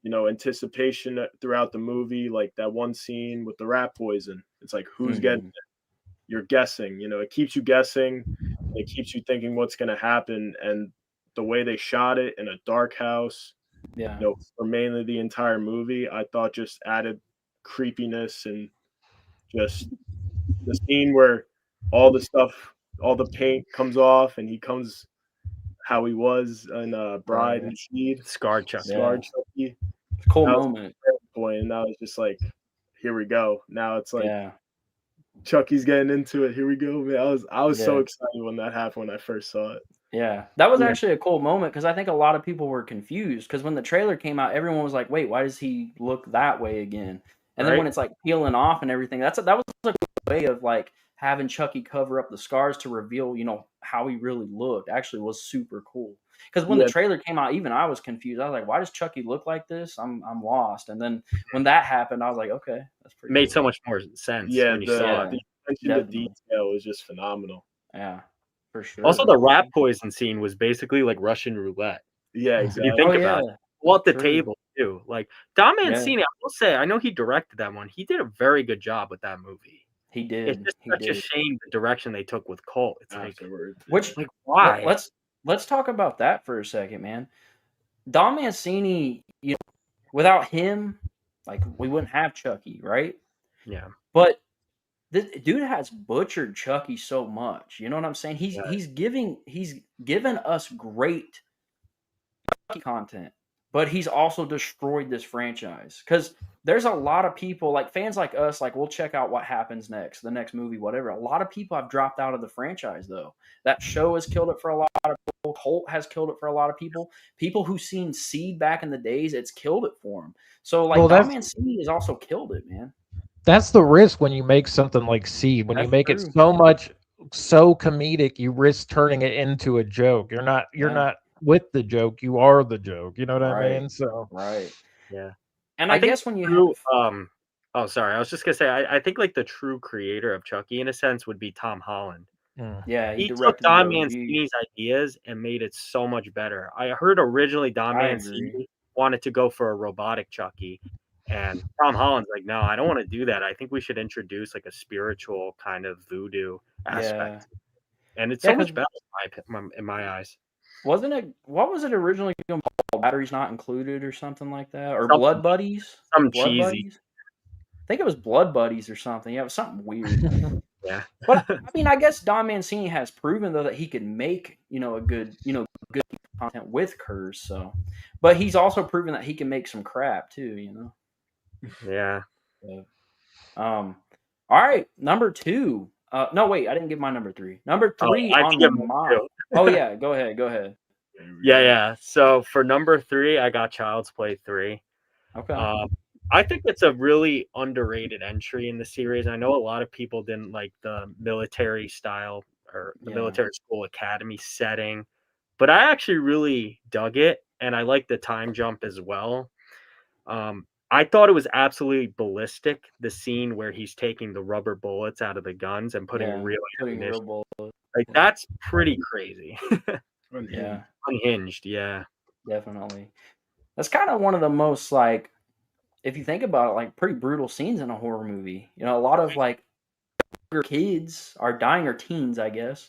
anticipation throughout the movie. Like that one scene with the rat poison. It's like, who's getting it? You're guessing. It keeps you guessing. It keeps you thinking what's going to happen. And the way they shot it in a dark house, for mainly the entire movie, I thought just added creepiness, and just the scene where all the paint comes off and he comes how he was in Bride and Seed. Scarred Chucky. Cool moment. And that was just like, here we go. Now it's like Chucky's getting into it. Here we go, man. I was so excited when that happened when I first saw it. Yeah, that was actually a cool moment, because I think a lot of people were confused, because when the trailer came out, everyone was like, wait, why does he look that way again? And then when it's like peeling off and everything, that was a way of like having Chucky cover up the scars to reveal, how he really looked. Actually was super cool. Because when the trailer came out, even I was confused. I was like, why does Chucky look like this? I'm lost. And then when that happened, I was like, okay, that's pretty made so much more sense. Yeah, when you saw it. The attention to detail was just phenomenal. Yeah, for sure. Also, the rat poison scene was basically like Russian roulette. Yeah, exactly. You think about it. Well, at the table too. Like Don Mancini, I will say, I know he directed that one. He did a very good job with that movie. He did. It's just such a shame the direction they took with Colt. It's like, why? Let's talk about that for a second, man. Don Mancini, without him, like, we wouldn't have Chucky, right? Yeah. But this dude has butchered Chucky so much. You know what I'm saying? He's given us great Chucky content, but he's also destroyed this franchise. Because there's a lot of people, like fans like us, like we'll check out what happens next, the next movie, whatever. A lot of people have dropped out of the franchise though. That show has killed it for a lot of people. Holt has killed it for a lot of people. People who seen Seed back in the days, it's killed it for them. So like Don Mancini has also killed it, man. That's the risk when you make something like Seed. When you make it so comedic, you risk turning it into a joke. You're not with the joke, you are the joke. You know what I mean? So yeah. And I guess when you oh, sorry. I was just gonna say, I think like the true creator of Chucky, in a sense, would be Tom Holland. Yeah, he took Don Mancini's ideas and made it so much better. I heard originally Don Mancini wanted to go for a robotic Chucky, and Tom Holland's like, no, I don't want to do that. I think we should introduce like a spiritual kind of voodoo aspect, and it's so much better in my eyes. Wasn't it? What was it originally called? Batteries Not Included or something like that, or Blood Buddies? Something cheesy. Buddies? I think it was Blood Buddies or something. Yeah, it was something weird. Yeah. But I mean, I guess Don Mancini has proven though that he could make, a good content with Curse. So, but he's also proven that he can make some crap too, Yeah. All right, number 2. No, wait, I didn't give my number 3. Number 3 on the mod. Oh yeah, go ahead. Yeah. So for number 3, I got Child's Play 3. Okay. I think it's a really underrated entry in the series. I know a lot of people didn't like the military style or the military school academy setting, but I actually really dug it, and I like the time jump as well. I thought it was absolutely ballistic, the scene where he's taking the rubber bullets out of the guns and putting real ammunition. Like that's pretty crazy. Unhinged, yeah. Definitely. That's kind of one of the most, like, if you think about it, like pretty brutal scenes in a horror movie. A lot of like younger kids are dying, or teens, I guess.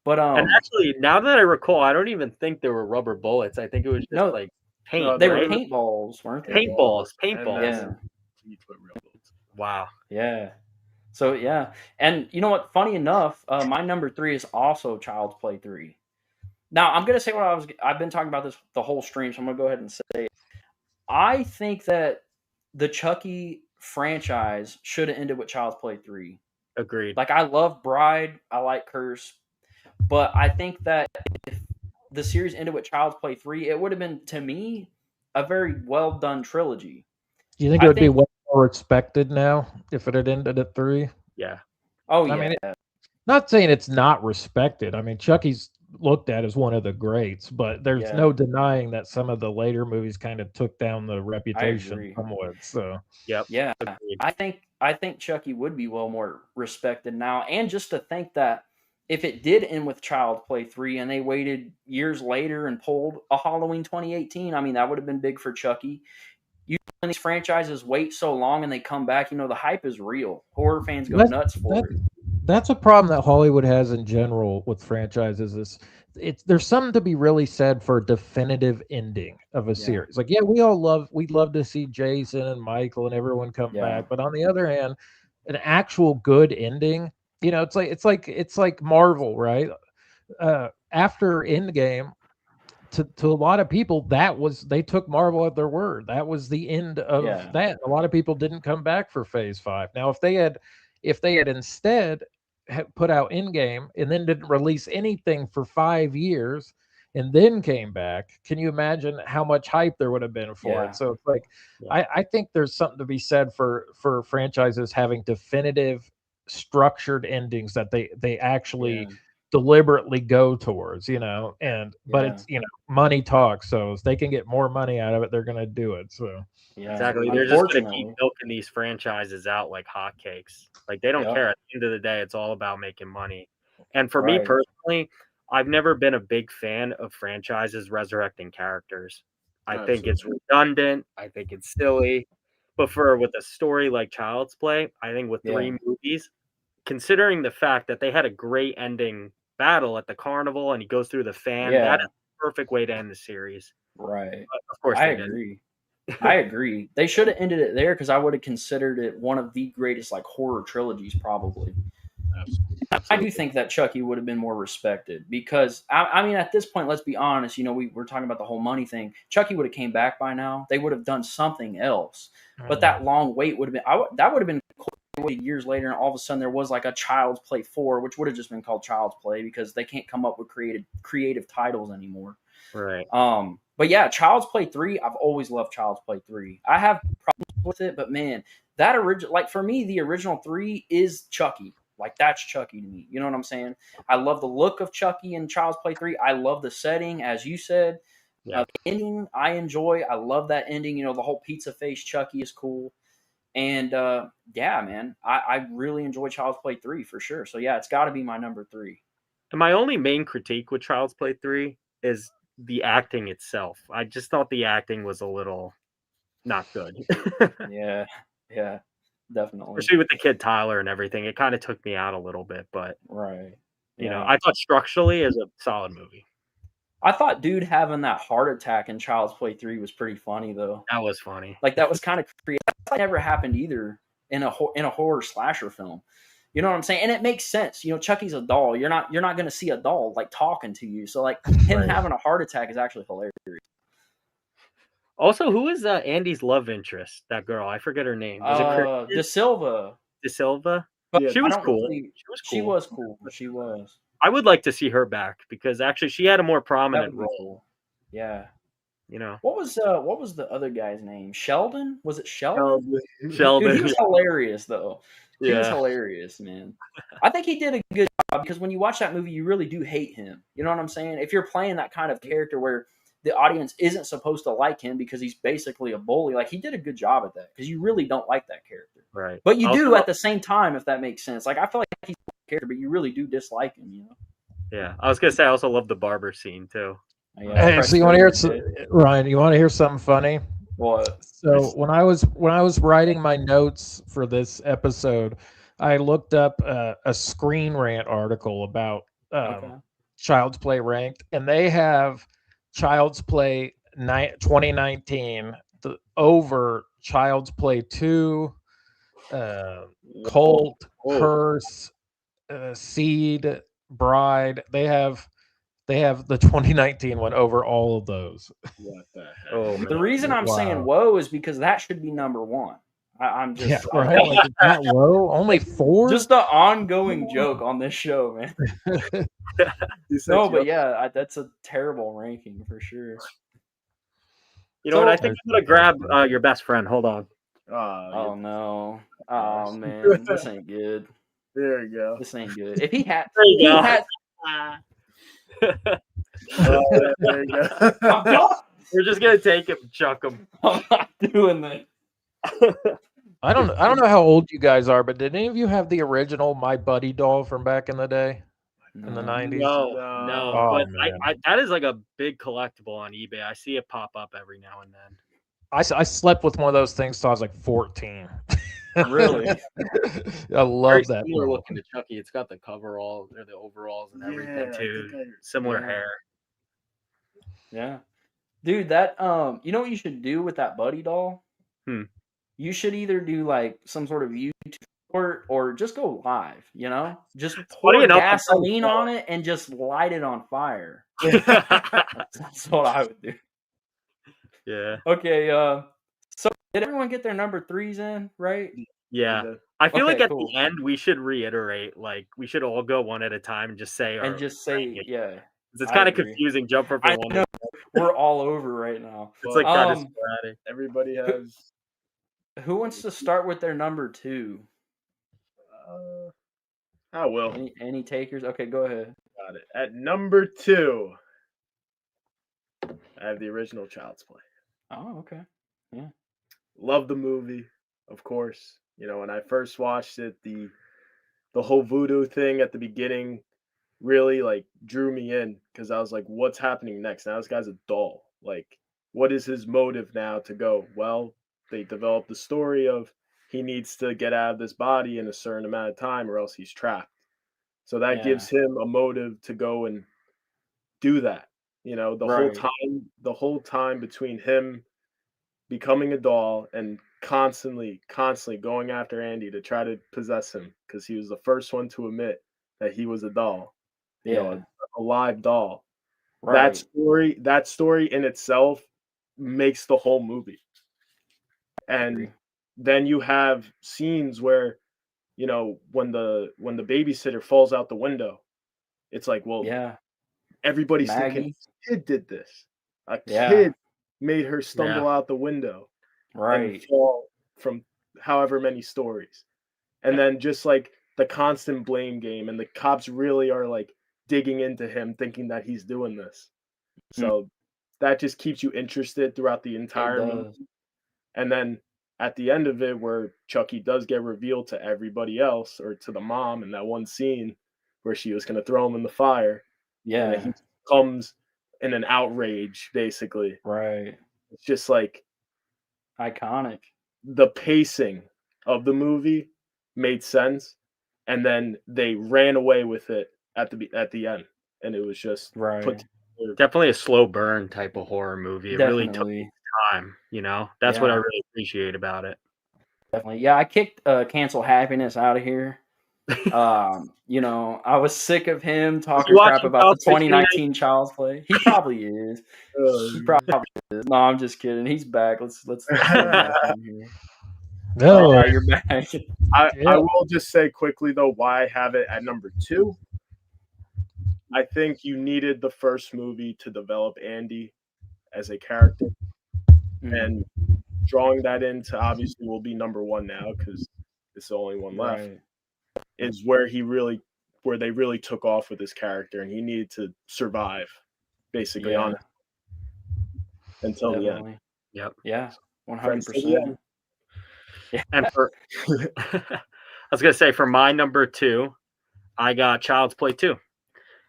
But and actually, now that I recall, I don't even think there were rubber bullets. I think it was just like paint. They were paintballs, weren't they? Paintballs. Yeah. Wow. Yeah. So yeah, and you know what? Funny enough, my number 3 is also Child's Play 3. Now I'm gonna say I've been talking about this the whole stream, so I'm gonna go ahead and say it. I think that the Chucky franchise should have ended with Child's Play 3. Agreed. Like, I love Bride, I like Curse, but I think that if the series ended with Child's Play 3, it would have been, to me, a very well done trilogy. Do you think it would be well more respected now if it had ended at 3? Yeah. Oh, yeah. I mean, not saying it's not respected. I mean, Chucky's looked at as one of the greats, but there's no denying that some of the later movies kind of took down the reputation somewhat. So yeah, I think Chucky would be well more respected now. And just to think that if it did end with Child's Play 3 and they waited years later and pulled a Halloween 2018, I mean, that would have been big for Chucky. When these franchises wait so long and they come back, the hype is real. Horror fans go nuts for it. That's a problem that Hollywood has in general with franchises. There's something to be really said for a definitive ending of a series. Like, we'd love to see Jason and Michael and everyone come back, but on the other hand, an actual good ending, it's like Marvel, right? After Endgame, to a lot of people, they took Marvel at their word. That was the end of that. A lot of people didn't come back for Phase 5. Now, if they had instead put out Endgame and then didn't release anything for 5 years and then came back, can you imagine how much hype there would have been for it? So it's like, I think there's something to be said for franchises having definitive structured endings that they actually deliberately go towards, but it's, money talks. So if they can get more money out of it, they're going to do it. So exactly. They're just going to keep milking these franchises out like hotcakes. Like, they don't care. At the end of the day, it's all about making money. And for me personally, I've never been a big fan of franchises resurrecting characters. I think it's redundant. I think it's silly. But with a story like Child's Play, I think with 3 movies, considering the fact that they had a great ending battle at the carnival and he goes through the fan, that is the perfect way to end the series. Right. But of course, I agree. I agree. They should have ended it there because I would have considered it one of the greatest like horror trilogies, probably. I do think that Chucky would have been more respected because I mean, at this point, let's be honest. We're talking about the whole money thing. Chucky would have came back by now. They would have done something else. But that long wait would have been that would have been waited years later, and all of a sudden there was like a Child's Play 4, which would have just been called Child's Play because they can't come up with creative titles anymore. Right. But yeah, Child's Play 3. I've always loved Child's Play 3. I have problems with it, but man, that original, like for me, the original 3 is Chucky. Like that's Chucky to me. You know what I'm saying? I love the look of Chucky in Child's Play 3. I love the setting, as you said. Yeah. The ending I enjoy. I love that ending. The whole pizza face Chucky is cool. And yeah, man, I really enjoy Child's Play 3 for sure. So yeah, it's got to be my number 3. And my only main critique with Child's Play 3 is the acting itself. I just thought the acting was a little not good. Yeah, definitely. Especially with the kid Tyler and everything. It kind of took me out a little bit, but right. You know, I thought structurally as a solid movie. I thought dude having that heart attack in Child's Play 3 was pretty funny though. That was funny. Like that was kind of creative. That never happened either in a horror slasher film. You know what I'm saying? And it makes sense. Chucky's a doll. You're not going to see a doll like talking to you. So like him having a heart attack is actually hilarious. Also, who is Andy's love interest? That girl, I forget her name. Was it De Silva? De Silva. But she was cool. She was cool. She was. I would like to see her back because actually she had a more prominent role. Cool. Yeah. What was the other guy's name? Sheldon? Was it Sheldon? Sheldon. Dude, he was hilarious though. He was hilarious, man. I think he did a good job because when you watch that movie, you really do hate him. You know what I'm saying? If you're playing that kind of character where the audience isn't supposed to like him because he's basically a bully, like he did a good job at that because you really don't like that character. Right. But you do at the same time, if that makes sense. Like I feel like he's a character, but you really do dislike him, Yeah. I was gonna say I also love the barber scene too. Yeah, hey, so you want to hear Ryan? You want to hear something funny? What? So when I was writing my notes for this episode, I looked up a Screen Rant article about Child's Play ranked, and they have Child's Play 2019 over Child's Play 2, Cult, Curse, Seed, Bride. They have the 2019 one over all of those. What the hell? The reason I'm saying whoa is because that should be number 1. I'm just right. Like, is that low? Only 4? Just the ongoing joke on this show, man. No, but yeah, that's a terrible ranking for sure. You know what? I think I'm gonna grab your best friend. Hold on. Oh no! Oh man, this ain't good. There you go. This ain't good. If he had, there you go. We're just gonna take him, chuck him. I'm not doing that. I don't know how old you guys are, but did any of you have the original My Buddy doll from back in the day? In the 90s? No. Oh, but that is like a big collectible on eBay. I see it pop up every now and then. I slept with one of those things till I was like 14. Really? I love that. Similar looking to Chucky. It's got the overalls and everything too. Similar hair. Yeah. Dude, that you know what you should do with that Buddy doll? You should either do like some sort of YouTube or just go live, Just pour gasoline on it and just light it on fire. That's what I would do. Yeah. Okay, so did everyone get their number 3s in, right? Yeah. I feel like at the end we should reiterate, like we should all go one at a time and just say yeah. It's kind of confusing. Jump from one. We're all over right now. It's like kind of sporadic. Everybody has. Who wants to start with their number 2? I will. Any takers? Okay, go ahead. Got it. At number 2, I have the original Child's Play. Oh, okay. Yeah. Love the movie, of course. When I first watched it, the whole voodoo thing at the beginning really like drew me in because I was like, what's happening next? Now this guy's a doll. Like, what is his motive now to go? Well, they developed the story of he needs to get out of this body in a certain amount of time or else he's trapped. So that gives him a motive to go and do that. The whole time between him becoming a doll and constantly going after Andy to try to possess him because he was the first one to admit that he was a doll, Yeah. a live doll. Right. That story in itself makes the whole movie. I And agree. then you have scenes where, when the babysitter falls out the window, it's like, well, Yeah. everybody's thinking Maggie. a kid did this. A Yeah. kid made her stumble out the window and Right. fall from however many stories. And then just like the constant blame game, and the cops really are like digging into him thinking that he's doing this. So that just keeps you interested throughout the It entire movie. does. And then at the end of it, where Chucky does get revealed to everybody else, or to the mom in that one scene where she was going to throw him in the fire, and then Yeah. he comes in an outrage, basically. Right. It's just like Iconic. the pacing of the movie made sense, and then they ran away with it at the end, and it was just Right. put together. Definitely a slow burn type of horror movie. It really took Definitely. time, That's what I Yeah. really appreciate about it. Definitely. Yeah, I kicked Cancel Happiness out of here. I was sick of him Was talking you crap watching about the Child's Play 2019 Child's Play. He probably is. He probably is. No, I'm just kidding. He's back. Let's get him back in here. No, All right, you're back. I will just say quickly though why I have it at number 2. I think you needed the first movie to develop Andy as a character, and drawing that into obviously will be number 1 now because it's the only one left. Right. Is where they really took off with his character, and he needed to survive basically on it until the end. Definitely. Yep. Yeah. Friends to the 100%. end. Yeah. And I was gonna say for my number 2, I got Child's Play 2.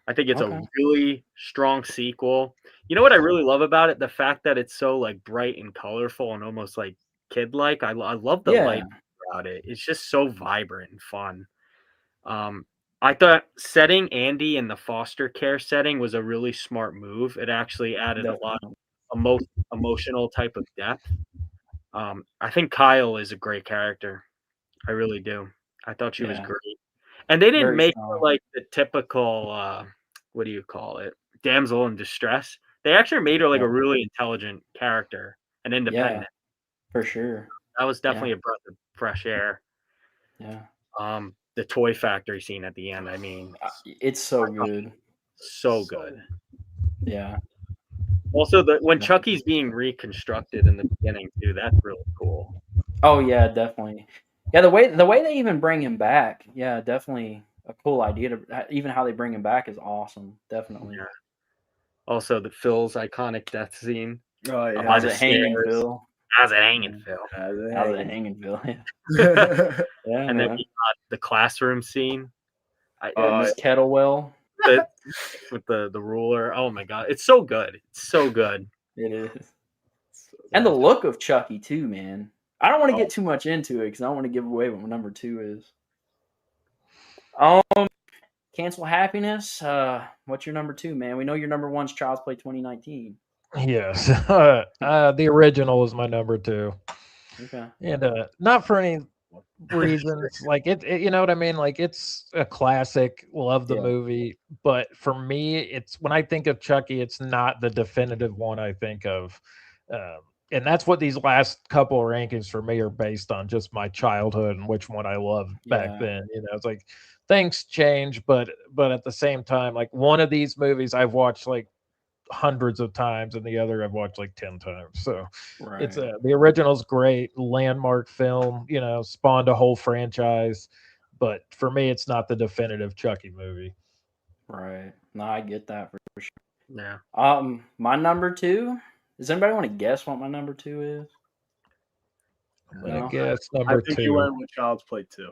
I think it's a really strong sequel. You know what I really love about it? The fact that it's so like bright and colorful and almost like kid-like. I love the light about it. It's just so vibrant and fun. I thought setting Andy in the foster care setting was a really smart move. It actually added a lot of emotional type of depth. I think Kyle is a great character. I really do. I thought she was great. And they didn't Very make strong. her like the typical what do you call it? Damsel in distress. They actually made her like a really intelligent character and independent. For sure. That was definitely a breath of fresh air. Yeah. The toy factory scene at the end, I mean, it's so good. So good. Yeah. Also, when Chucky's being reconstructed in the beginning too, that's really cool. Oh yeah, definitely. Yeah, the way they even bring him back, yeah, definitely a cool idea. Even how they bring him back is awesome. Definitely. Yeah. Also, the Phil's iconic death scene. Oh yeah. How's it hanging, Phil? How's it hanging, Phil? How's it hanging, Phil? Yeah. Yeah. And then we got the classroom scene. Miss Kettlewell. With the ruler. Oh my god, it's so good. It's so good. It is. And the look of Chucky too, man. I don't want to get too much into it because I don't want to give away what my number 2 is. Cancel Happiness. What's your number 2, man? We know your number 1's Child's Play 2019. Yes. The original is my number 2. Okay. And not for any reasons, like it, you know what I mean? Like it's a classic, love the movie, but for me, it's when I think of Chucky, it's not the definitive one I think of. And that's what these last couple of rankings for me are based on, just my childhood and which one I loved back then. It's like things change, but at the same time, like one of these movies I've watched like hundreds of times and the other I've watched like 10 times. So it's the original's great, landmark film, spawned a whole franchise, but for me it's not the definitive Chucky movie. Right. No, I get that for sure. Yeah. My number 2, does anybody want to guess what my number 2 is? I'm gonna guess number 2. I think you went with Child's Play 2.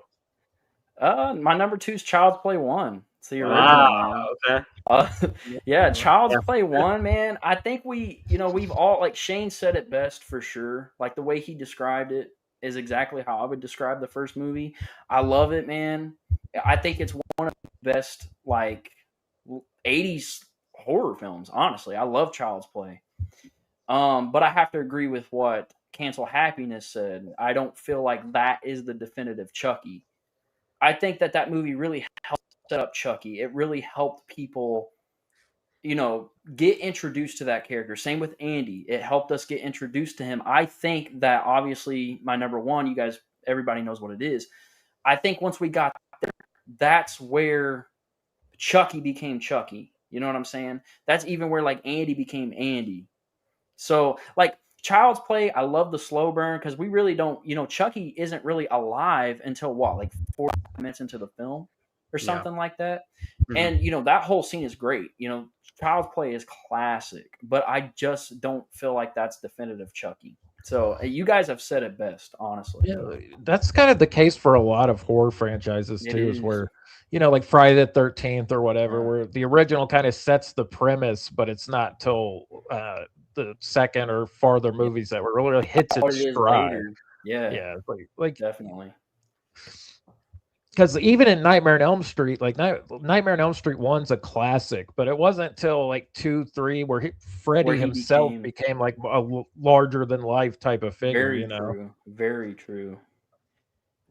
My number 2 is Child's Play 1. It's the original. Wow, okay. Yeah, Child's Play 1, man. I think we've all, like Shane said it best for sure. Like the way he described it is exactly how I would describe the first movie. I love it, man. I think it's one of the best like 80s horror films, honestly. I love Child's Play. But I have to agree with what Cancel Happiness said, I don't feel like that is the definitive Chucky. I think that movie really helped set up Chucky. It really helped people, get introduced to that character. Same with Andy. It helped us get introduced to him. I think that obviously my number one, you guys, everybody knows what it is. I think once we got there, that's where Chucky became Chucky. You know what I'm saying? That's even where like Andy became Andy. So like Child's Play, I love the slow burn because we really don't, Chucky isn't really alive until what, like 40 minutes into the film or something like that. And, that whole scene is great. Child's Play is classic, but I just don't feel like that's definitive Chucky. So you guys have said it best, honestly. Yeah, that's kind of the case for a lot of horror franchises too, is where, like Friday the 13th or whatever, where the original kind of sets the premise, but it's not till the second or farther movies that really hits its stride. Yeah, like definitely. Because even in Nightmare on Elm Street, like Nightmare on Elm Street 1's a classic, but it wasn't until like 2, 3 where Freddy himself became like a larger than life type of figure. True. Very true.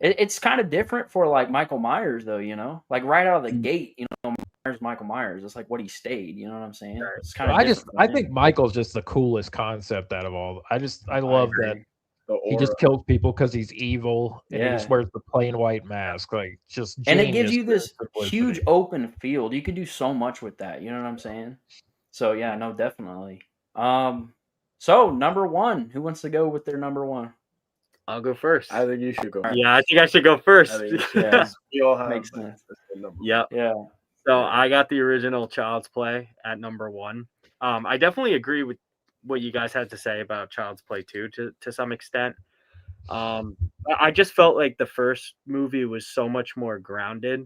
It's kind of different for like Michael Myers though, like right out of the gate, Michael Myers. It's like what he stayed. You know what I'm saying? It's kind of. I think Michael's just the coolest concept out of all. I love that. He just kills people because he's evil, and he just wears the plain white mask, like just. And it gives you this huge open field. You can do so much with that. You know what I'm saying? So yeah, no, definitely. So number one, who wants to go with their number one? I'll go first. I think you should go. Yeah, I think I should go first. We all have makes sense. Yeah. So I got the original Child's Play at number one. I definitely agree with what you guys had to say about Child's Play 2 to some extent. I just felt like the first movie was so much more grounded,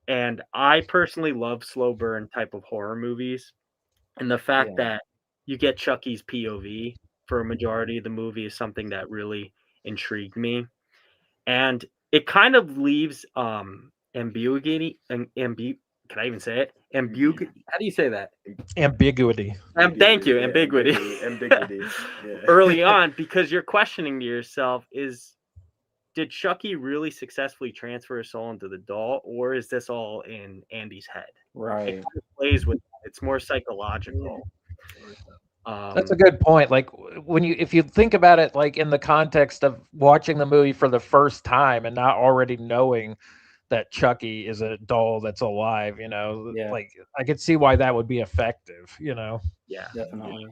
and I personally love slow burn type of horror movies, and the fact that you get Chucky's POV for a majority of the movie is something that really intrigued me, and it kind of leaves ambiguity and can I even say it? Ambiguity. How do you say that? Ambiguity. Thank you. Ambiguity. Ambiguity. Early on, because you're questioning to yourself, did Chucky really successfully transfer his soul into the doll, or is this all in Andy's head? Right. It kind of plays with that. It's more psychological. That's a good point. Like if you think about it, like in the context of watching the movie for the first time and not already knowing that Chucky is a doll that's alive, like I could see why that would be effective, Yeah, definitely.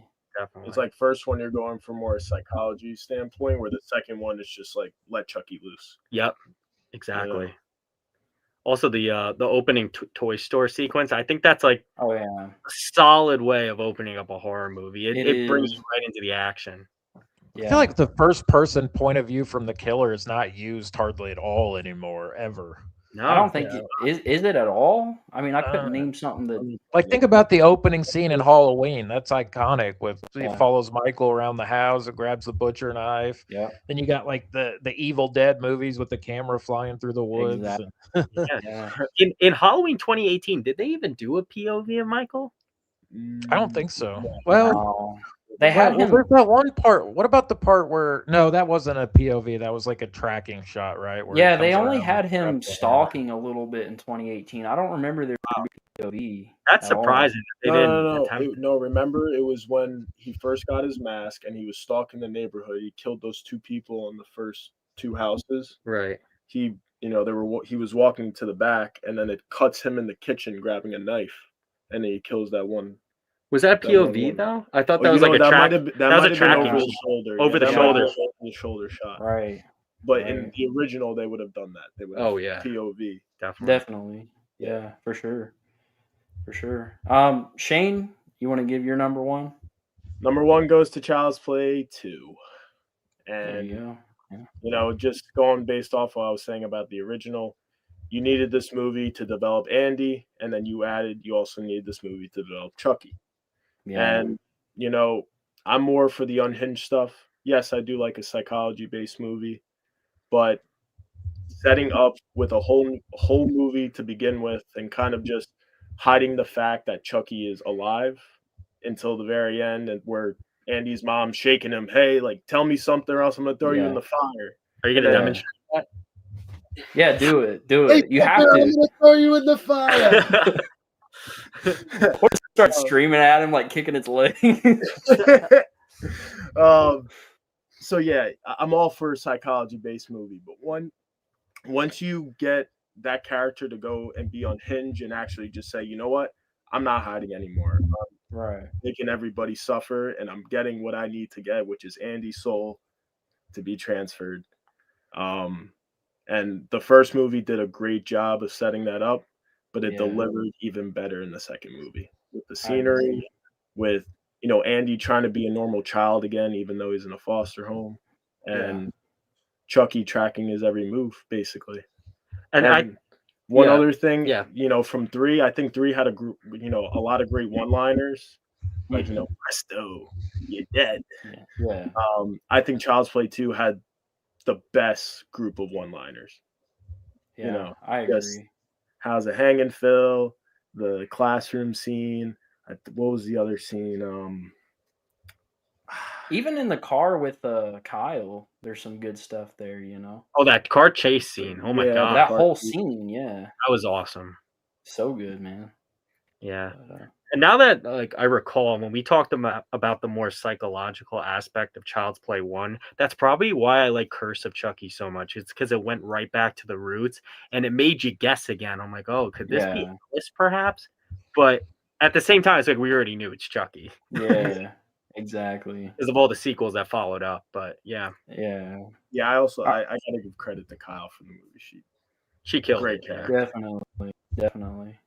It's like first one you're going from more a psychology standpoint, where the second one is just like let Chucky loose. Yep, exactly. Also, the opening toy store sequence, I think that's like a solid way of opening up a horror movie. It brings you right into the action. I feel like the first person point of view from the killer is not used hardly at all anymore, ever. No, I don't think is it at all? I mean, I couldn't name something that. Like, think about the opening scene in Halloween. That's iconic. He follows Michael around the house and grabs the butcher knife. Yeah. Then you got like the Evil Dead movies with the camera flying through the woods. Exactly. In Halloween 2018, did they even do a POV of Michael? I don't think so. Well, they had him. There's that one part. What about the part where that wasn't a POV? That was like a tracking shot, right? Where they only had him stalking a little bit in 2018. I don't remember there being POV. That's surprising. No, remember it was when he first got his mask and he was stalking the neighborhood. He killed those two people in the first two houses. Right. He was walking to the back, and then it cuts him in the kitchen grabbing a knife, and then he kills that one. Was that POV though? I thought that was like a track. That was a tracking over the shoulder. Over the shoulder. The shoulder shot. Right. But in the original, they would have done that. They would have POV. Definitely. Yeah, for sure. For sure. Shane, you want to give your number one? Number one goes to Child's Play 2. And, just going based off what I was saying about the original, you needed this movie to develop Andy, and then you also needed this movie to develop Chucky. Yeah. And, I'm more for the unhinged stuff. Yes, I do like a psychology-based movie, but setting up with a whole movie to begin with and kind of just hiding the fact that Chucky is alive until the very end, and where Andy's mom shaking him, hey, like, tell me something or else I'm gonna throw you in the fire. Are you gonna Yeah. demonstrate that? Yeah, do it. Do Hey, it. You have I'm to. gonna throw you in the fire. Or start screaming at him, like kicking its leg. So yeah, I'm all for a psychology-based movie, but once you get that character to go and be unhinged and actually just say, you know what, I'm not hiding anymore. Right. Making everybody suffer, and I'm getting what I need to get, which is Andy's soul to be transferred. And the first movie did a great job of setting that up, but it delivered even better in the second movie with the scenery, with Andy trying to be a normal child again, even though he's in a foster home, and Chucky tracking his every move, basically. And one other thing, from 3, I think 3 had a lot of great one-liners, like Presto, you're dead. Yeah. I think Child's Play 2 had the best group of one-liners. Yeah, I agree. How's it hanging, Phil? The classroom scene. What was the other scene? Even in the car with Kyle, there's some good stuff there, Oh, that car chase scene. Oh my god. That whole scene, That was awesome. So good, man. Yeah. And now that I recall when we talked about the more psychological aspect of Child's Play 1, that's probably why I like Curse of Chucky so much. It's because it went right back to the roots and it made you guess again. I'm like, oh, could this be this perhaps? But at the same time, it's like we already knew it's Chucky. Yeah, exactly. Because of all the sequels that followed up. But yeah. Yeah. Yeah, I gotta give credit to Kyle for the movie. She killed Great it. character. Definitely.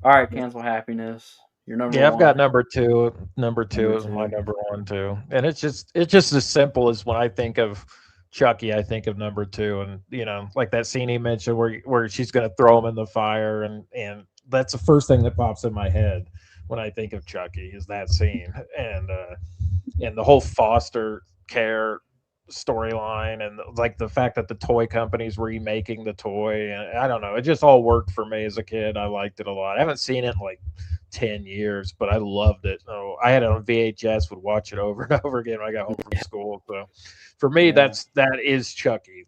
All right, Cancel Happiness. Your number one. I've got number 2. Number 2 is my number 1 too. And it's just as simple as when I think of Chucky, I think of number 2, and like that scene he mentioned where she's gonna throw him in the fire, and that's the first thing that pops in my head when I think of Chucky is that scene, and the whole foster care storyline, and like the fact that the toy company's remaking the toy, and I don't know, it just all worked for me as a kid. I liked it a lot. I haven't seen it in like 10 years, but I loved it. I had it on VHS, would watch it over and over again when I got home from school. So for me, that is Chucky.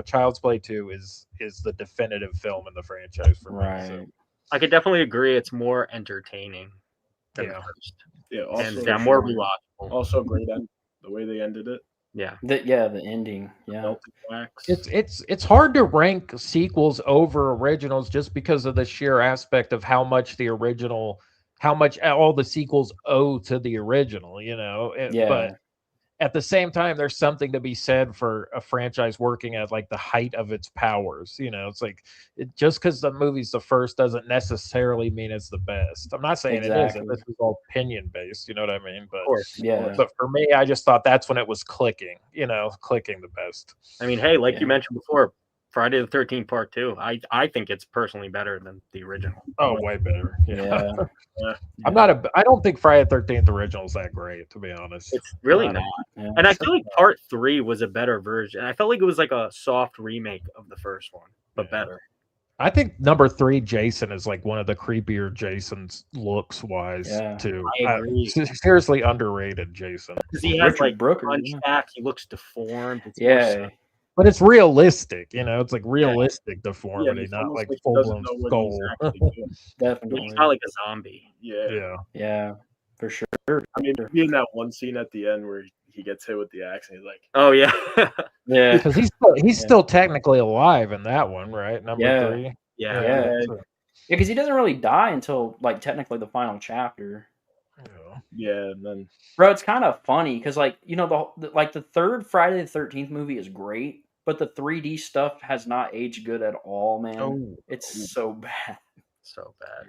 Child's Play 2 is the definitive film in the franchise for me. So. I could definitely agree it's more entertaining than the first. Yeah, also more rewatchable. Also great end, the way they ended it. Yeah. The ending. Yeah. It's hard to rank sequels over originals just because of the sheer aspect of how much all the sequels owe to the original, But at the same time, there's something to be said for a franchise working at like the height of its powers. It's like just because the movie's the first doesn't necessarily mean it's the best. I'm not saying it isn't. This is all opinion based. You know what I mean? But of course, But for me, I just thought that's when it was clicking. Clicking the best. I mean, hey, like you mentioned before, Friday the 13th Part 2. I think it's personally better than the original. Oh, way better. Yeah. I don't think Friday the 13th original is that great, to be honest. It's really not. Yeah. And I feel like Part 3 was a better version. I felt like it was like a soft remake of the first one, but better. I think number 3, Jason, is like one of the creepier Jasons looks wise too. I agree. Seriously underrated Jason. Because he has like hunchback, he looks deformed. It's but it's realistic, it's like realistic deformity, not like full blown skull. Definitely. He's not like a zombie. Yeah, for sure. I mean, being that one scene at the end where he gets hit with the axe and he's like, oh yeah. Yeah. Because he's still technically alive in that one, right? Number 3. Yeah. Because he doesn't really die until like technically the final chapter. Yeah, and then bro, it's kind of funny because the third Friday the 13th movie is great, but the 3D stuff has not aged good at all, man. It's so bad. So bad.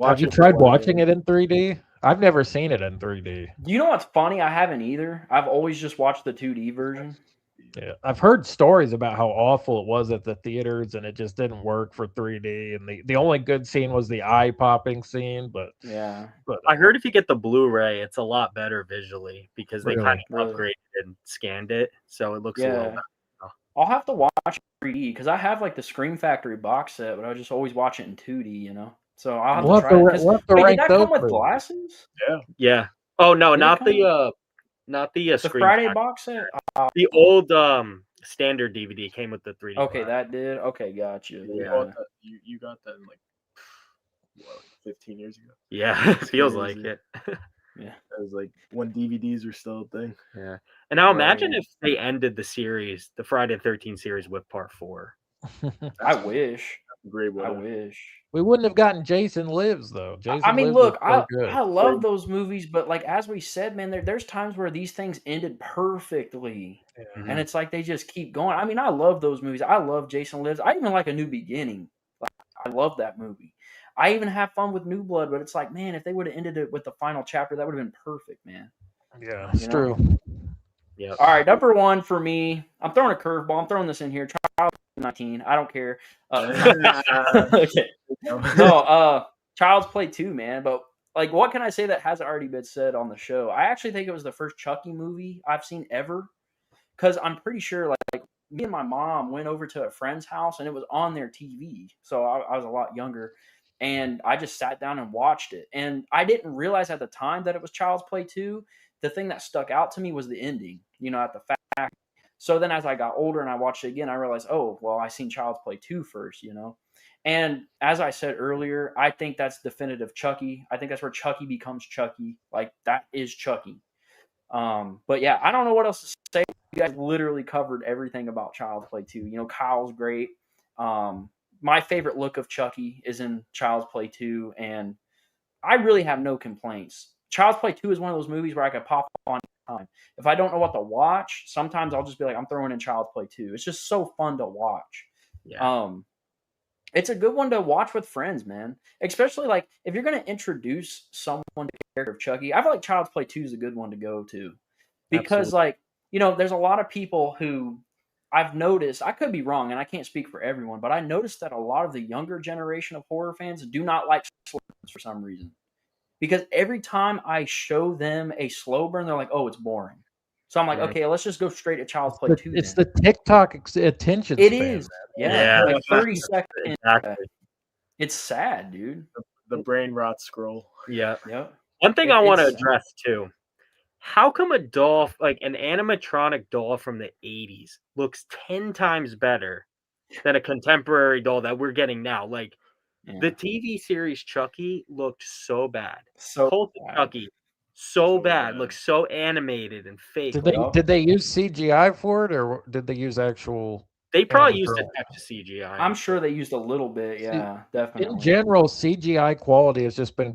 Have you tried watching it in 3D? I've never seen it in 3D. You know what's funny? I haven't either. I've always just watched the 2D version. Yeah, I've heard stories about how awful it was at the theaters, and it just didn't work for 3D. And the only good scene was the eye popping scene. But I heard if you get the Blu-ray, it's a lot better visually because they kind of upgraded and scanned it, so it looks a little better. I'll have to watch 3D because I have like the Scream Factory box set, but I just always watch it in 2D. So I'll have to try it. Did that come with glasses? Yeah. Oh no, not the Not the The Scream Friday Factory. box set? The old standard DVD came with the 3D. Okay, glass. that did. Okay, gotcha. You Yeah. bought that- you got that in like 15 years ago. Yeah, it feels like crazy. it. Yeah. That was like when DVDs were still a thing. Yeah. And now imagine Right. if they ended the series, the Friday the 13th series, with part 4. I wish. That's a great I one. wish. We wouldn't have gotten Jason Lives though. Jason I mean, Lives look, was so good. I love those movies, but like as we said, man, there's times where these things ended perfectly, and it's like they just keep going. I mean, I love those movies. I love Jason Lives. I even like A New Beginning. Like, I love that movie. I even have fun with New Blood, but it's like, man, if they would have ended it with the final chapter, that would have been perfect, man. Yeah, it's true. Yeah. All right, number one for me. I'm throwing a curveball. I'm throwing this in here. Child 19. I don't care. Okay. No, Child's Play 2, man. But like, what can I say that hasn't already been said on the show? I actually think it was the first Chucky movie I've seen ever. Because I'm pretty sure, like, me and my mom went over to a friend's house and it was on their TV. So I was a lot younger. And I just sat down and watched it. And I didn't realize at the time that it was Child's Play 2. The thing that stuck out to me was the ending, at the fact. So then as I got older and I watched it again, I realized, oh, well, I seen Child's Play 2 first, And as I said earlier, I think that's definitive Chucky. I think that's where Chucky becomes Chucky. Like, that is Chucky. But yeah, I don't know what else to say. You guys literally covered everything about Child's Play 2. Kyle's great. My favorite look of Chucky is in Child's Play 2, and I really have no complaints. Child's Play 2 is one of those movies where I could pop on time. If I don't know what to watch, sometimes I'll just be like, I'm throwing in Child's Play 2. It's just so fun to watch. Yeah. It's a good one to watch with friends, man. Especially like if you're going to introduce someone to the character of Chucky, I feel like Child's Play 2 is a good one to go to. Because there's a lot of people who I've noticed, I could be wrong and I can't speak for everyone, but I noticed that a lot of the younger generation of horror fans do not like slow burns for some reason. Because every time I show them a slow burn, they're like, oh, it's boring. So I'm like, okay, let's just go straight to Child's Play 2. It's the TikTok attention span. It is. Yeah. Like 30 seconds. Exactly. It's sad, dude. The brain rot scroll. Yeah. Yep. One thing I want to address too. How come a doll, like an animatronic doll from the 80s, looks 10 times better than a contemporary doll that we're getting now? Like, the TV series Chucky looked so bad. Cult of Chucky, so bad. Looks so animated and fake. Did they use CGI for it, or did they use actual? They probably used a touch of CGI. I'm sure they used a little bit. Yeah, definitely. In general, CGI quality has just been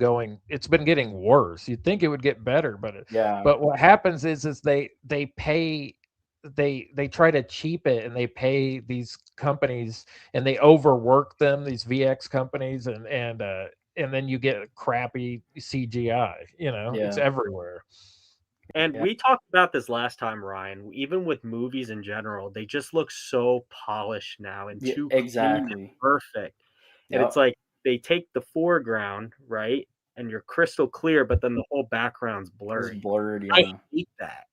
it's been getting worse. You'd think it would get better, but what happens is they pay. They try to cheap it, and they pay these companies, and they overwork them, these VX companies, and then you get crappy CGI. It's everywhere. And we talked about this last time, Ryan. Even with movies in general, they just look so polished now and too clean and perfect. And it's like they take the foreground, right, and you're crystal clear, but then the whole background's blurry. It's blurred. Yeah. I hate that.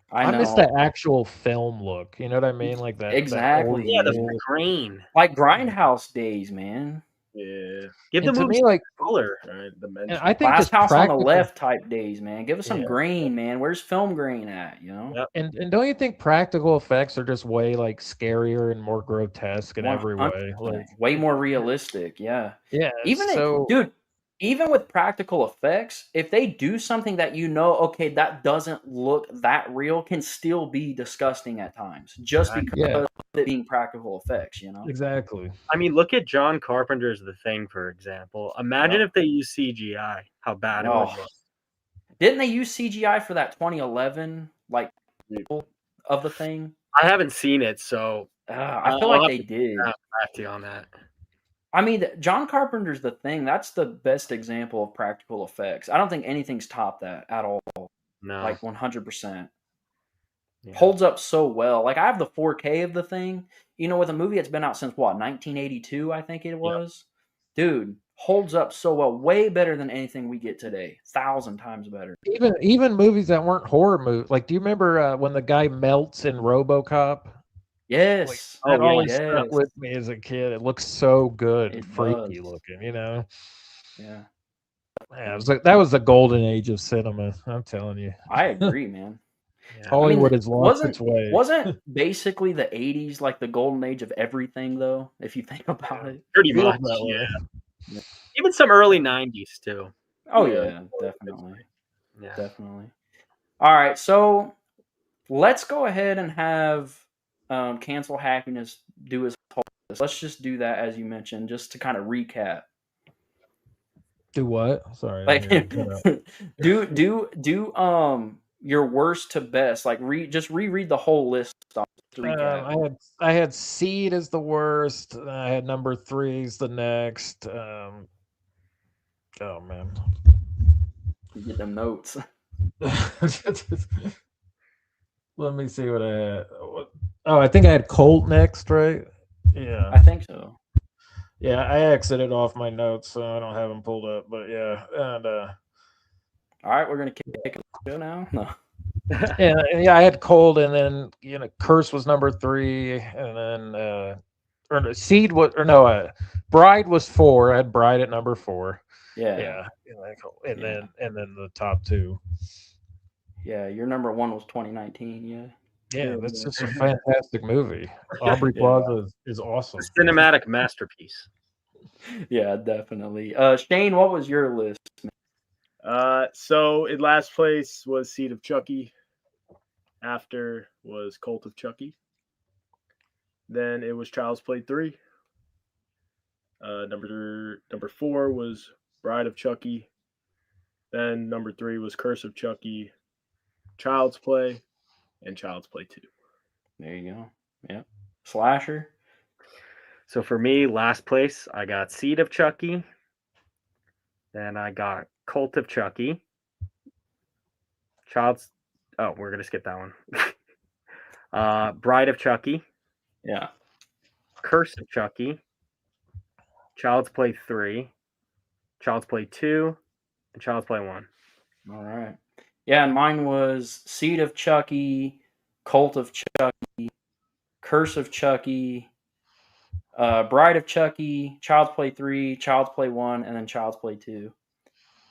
I miss that actual film look. You know what I mean? Like that. Exactly. The grain. Like Grindhouse days, man. Yeah. Give them to me like color. Right, and I think Glass House on the Left type days, man. Give us some grain, man. Where's film grain at? Yep. And don't you think practical effects are just way like scarier and more grotesque in every way? Like way more realistic. Yeah. Yeah. Dude, even with practical effects, if they do something that okay, that doesn't look that real, can still be disgusting at times, just because of it being practical effects, Exactly. I mean, look at John Carpenter's The Thing, for example. Imagine if they use CGI, how bad it would look. Didn't they use CGI for that 2011 of The Thing? I haven't seen it, so I feel like they did. Back to you on that. I mean, John Carpenter's The Thing, that's the best example of practical effects. I don't think anything's topped that at all. No. Like 100%. Yeah. Holds up so well. Like, I have the 4K of The Thing, with a movie that's been out since, 1982, I think it was? Yep. Dude, holds up so well. Way better than anything we get today. 1,000 times better. Even movies that weren't horror movies. Like, do you remember when the guy melts in RoboCop? Yes. That always stuck with me as a kid. It looks so good and freaky looking, Yeah. Yeah, that was the golden age of cinema. I'm telling you. I agree, man. Yeah. Hollywood has lost wasn't its way. wasn't basically the 80s like the golden age of everything though, if you think about it? Pretty Feels much. that way. Yeah. Even some early 90s too. Oh Yeah. yeah, definitely. Yeah. Definitely. All right, so let's go ahead and have Cancel Happiness do his whole list. Let's just do that as you mentioned, just to kind of recap. Do what? Sorry. I Like didn't hear you cut out. do your worst to best. Like just reread the whole list off to recap. I had Seed as the worst. I had number 3 as the next. Oh man. You get them notes. Let me see what I had. Oh, I think I had Colt next, right? Yeah. I think so. Yeah, I exited off my notes, so I don't have them pulled up. But yeah, and All right, we're gonna kick the show now. No. yeah, I had Cold, and then Curse was number 3, and then Seed was Bride was 4. I had Bride at number 4. Yeah. And then the top 2. Yeah, your number 1 was 2019. Yeah. Yeah, that's just a fantastic movie. Aubrey Plaza is awesome. Cinematic masterpiece. Yeah, definitely. Shane, what was your list? So in last place was Seed of Chucky. After was Cult of Chucky. Then it was Child's Play 3. Number 4 was Bride of Chucky. Then number 3 was Curse of Chucky, Child's Play, and Child's Play 2. There you go. Yeah. Slasher. So for me, last place, I got Seed of Chucky. Then I got Cult of Chucky. We're going to skip that one. Bride of Chucky. Yeah. Curse of Chucky. Child's Play 3. Child's Play 2. And Child's Play 1. All right. Yeah, and mine was Seed of Chucky, Cult of Chucky, Curse of Chucky, Bride of Chucky, Child's Play 3, Child's Play 1, and then Child's Play 2.